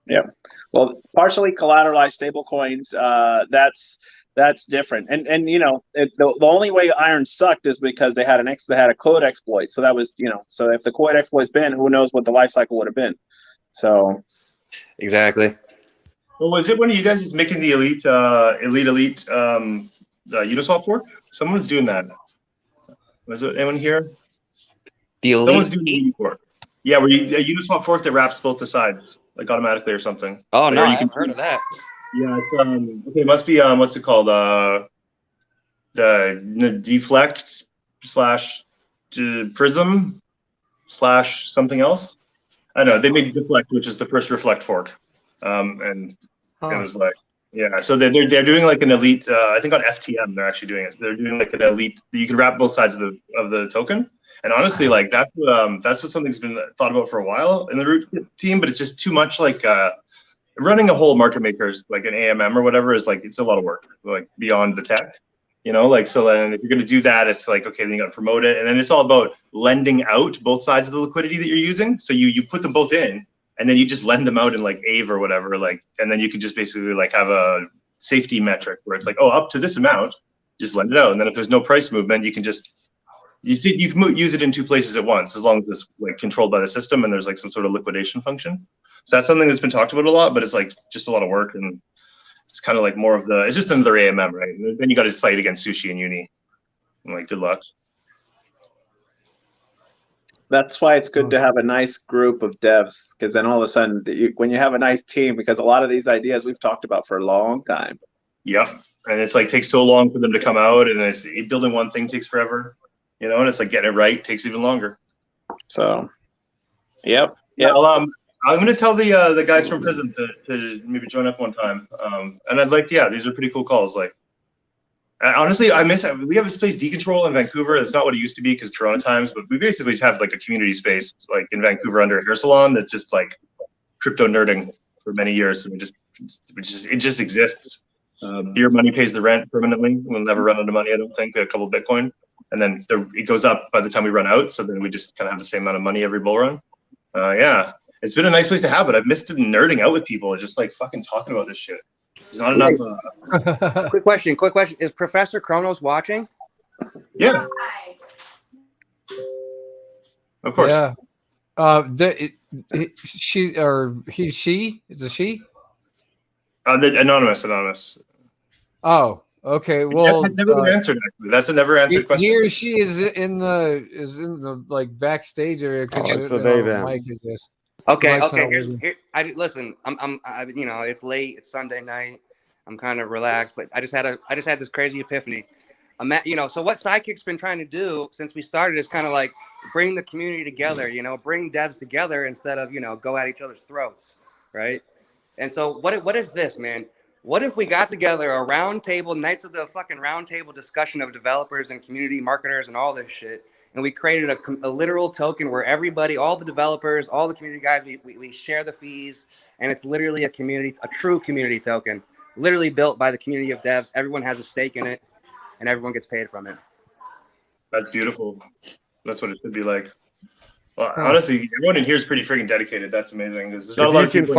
Yeah. Well, partially collateralized stable coins. That's different. And you know, the only way Iron sucked is because they had a code exploit. So that was, you know, so if the code exploit's been, who knows what the life cycle would have been. So. Exactly. Well, was it one of you guys making the Elite Uniswap fork? Someone's doing that. Was it anyone here? The Elite? Someone's doing the Elite fork. Yeah, where a Uniswap fork that wraps both the sides, like automatically or something. Oh, like, no, I haven't heard of that. Yeah, it's okay, it must be what's it called? The deflect / prism slash something else. I know they made Deflect, which is the first Reflect fork, and it was like, yeah. So they're doing like an elite. I think on FTM they're actually doing it. So they're doing like an elite. You can wrap both sides of the token. And honestly, like that's what something's been thought about for a while in the root team, but it's just too much. Like running a whole market makers like an AMM or whatever is like it's a lot of work, like beyond the tech. Like so then if you're going to do that, it's like, okay, then you got to promote it, and then it's all about lending out both sides of the liquidity that you're using. So you put them both in, and then you just lend them out in like AVE or whatever, like, and then you can just basically like have a safety metric where it's like, oh, up to this amount, just lend it out, and then if there's no price movement, you can just you can use it in two places at once, as long as it's like controlled by the system and there's like some sort of liquidation function. So that's something that's been talked about a lot, but it's like just a lot of work, and it's kind of like more of it's just another AMM, right? And then you got to fight against Sushi and Uni. And like, good luck. That's why it's good to have a nice group of devs, because then all of a sudden, when you have a nice team, because a lot of these ideas we've talked about for a long time. Yep, and it's like takes so long for them to come out, and it's building one thing takes forever. And it's like getting it right takes even longer. So, yep. I'm going to tell the guys from Prism to maybe join up one time. And I'd like, these are pretty cool calls. Like, honestly, we have this place, Decontrol in Vancouver. It's not what it used to be because Corona times, but we basically have like a community space like in Vancouver under a hair salon that's just like crypto nerding for many years. And it just exists. Beer money pays the rent permanently. We'll never run out of money, I don't think. We have a couple of Bitcoin. And then it goes up by the time we run out. So then we just kind of have the same amount of money every bull run. It's been a nice place to have it. I've missed nerding out with people, just like fucking talking about this shit. There's not enough. Quick question. Is Professor Kronos watching? Yeah. Of course. Yeah. She or he, she? Is it she? Anonymous. Oh, okay. Well, that's never been answered. Actually, that's a never answered question. He or she is in the like backstage area. It's a they them. Okay. Listen. It's late. It's Sunday night. I'm kind of relaxed, but I just had this crazy epiphany. So what Sidekick's been trying to do since we started is kind of like bring the community together. Bring devs together instead of go at each other's throats, right? And so what is this, man? What if we got together a round table, Knights of the fucking round table discussion of developers and community marketers and all this shit, and we created a literal token where everybody, all the developers, all the community guys, we share the fees, and it's literally a true community token, literally built by the community of devs. Everyone has a stake in it, and everyone gets paid from it. That's beautiful. That's what it should be like. Well, honestly, everyone in here is pretty freaking dedicated. That's amazing. There's not a lot of people.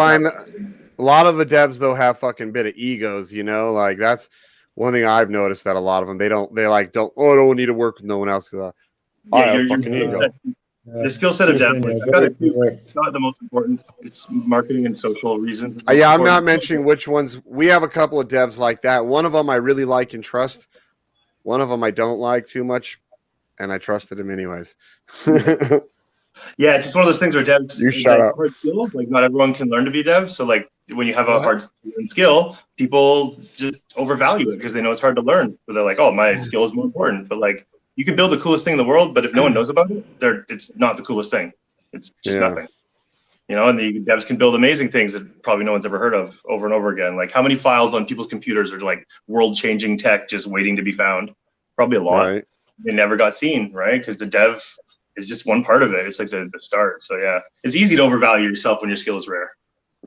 A lot of the devs though have fucking bit of egos, like that's one thing I've noticed, that a lot of them don't need to work with no one else because I have fucking ego. The skill set of devs, it's not the most important. It's marketing and social reasons. I'm not mentioning which ones. We have a couple of devs like that. One of them I really like and trust. One of them I don't like too much, and I trusted him anyways. Yeah, it's just one of those things where devs hard skill. Like not everyone can learn to be dev. So like when you have a hard skill, people just overvalue it because they know it's hard to learn. So they're like, oh, my skill is more important. But like you can build the coolest thing in the world, but if no one knows about it, it's not the coolest thing. It's just nothing. And the devs can build amazing things that probably no one's ever heard of over and over again. Like how many files on people's computers are like world-changing tech just waiting to be found? Probably a lot. Right. They never got seen, right? Because the dev is just one part of it. It's like the start. So yeah, it's easy to overvalue yourself when your skill is rare,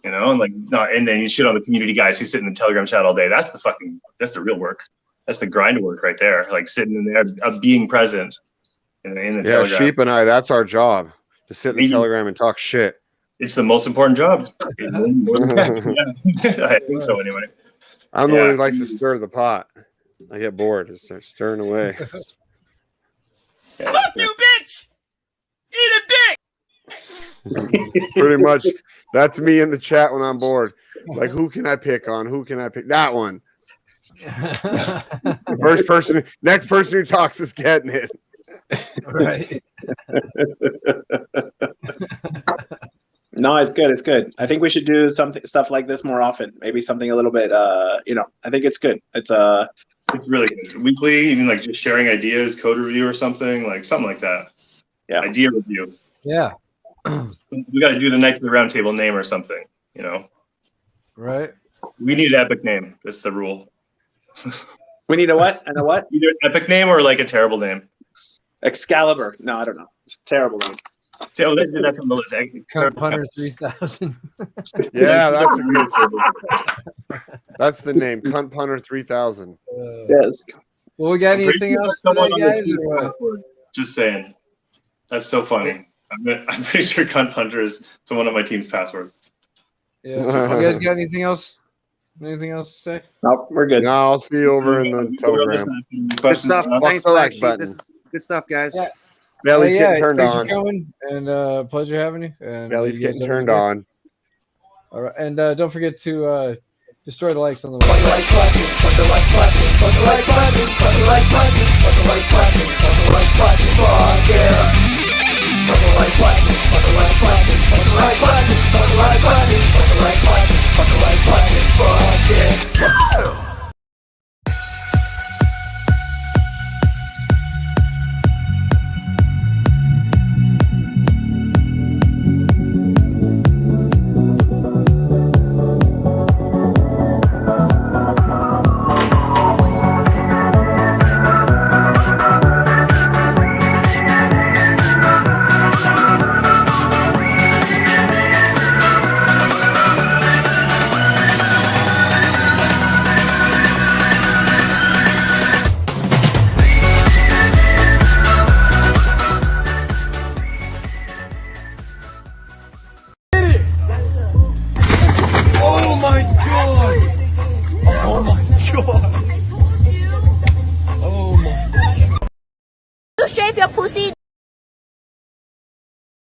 and then you shit on the community guys who sit in the Telegram chat all day. That's the real work. That's the grind work right there. Like sitting in there, being present in the Telegram. Sheep and I, that's our job, to sit in the Telegram and talk shit. It's the most important job. I think so anyway. I'm the one who likes to stir the pot. I get bored. Just start stirring away. Fuck you, bitch! Eat a dick! Pretty much. That's me in the chat when I'm bored. Like, who can I pick on? Who can I pick? That one. Next person who talks is getting it. Right. No, it's good. It's good. I think we should do stuff like this more often. Maybe something a little bit, I think it's good. It's really good. Weekly, even like just sharing ideas, code review or something like that. Yeah. Idea review. Yeah. We got to do the Knights of the Round Table name or something. You know. Right. We need an epic name. That's the rule. We need a what? And a what? Either an epic name or like a terrible name. Excalibur. No, I don't know. It's a terrible name. So let's do that from the list. Cunt Punter 3000. Yeah, that's a good. That's the name, Cunt Punter 3000. Yes. Well, we got anything else today, guys? Or what? Just saying. That's so funny. I'm pretty sure Cunt Punter is one of my team's password. Yeah. You guys got anything else? Anything else to say? Nope, we're good. No, I'll see you over in the Telegram. Good stuff. Thanks, Black BlackSheep. button. This is good stuff, guys. Yeah. Belly's getting turned thanks on. for coming, and pleasure having you. And Belly's you guys getting have a turned good day. on. All right, and don't forget to destroy the likes on the.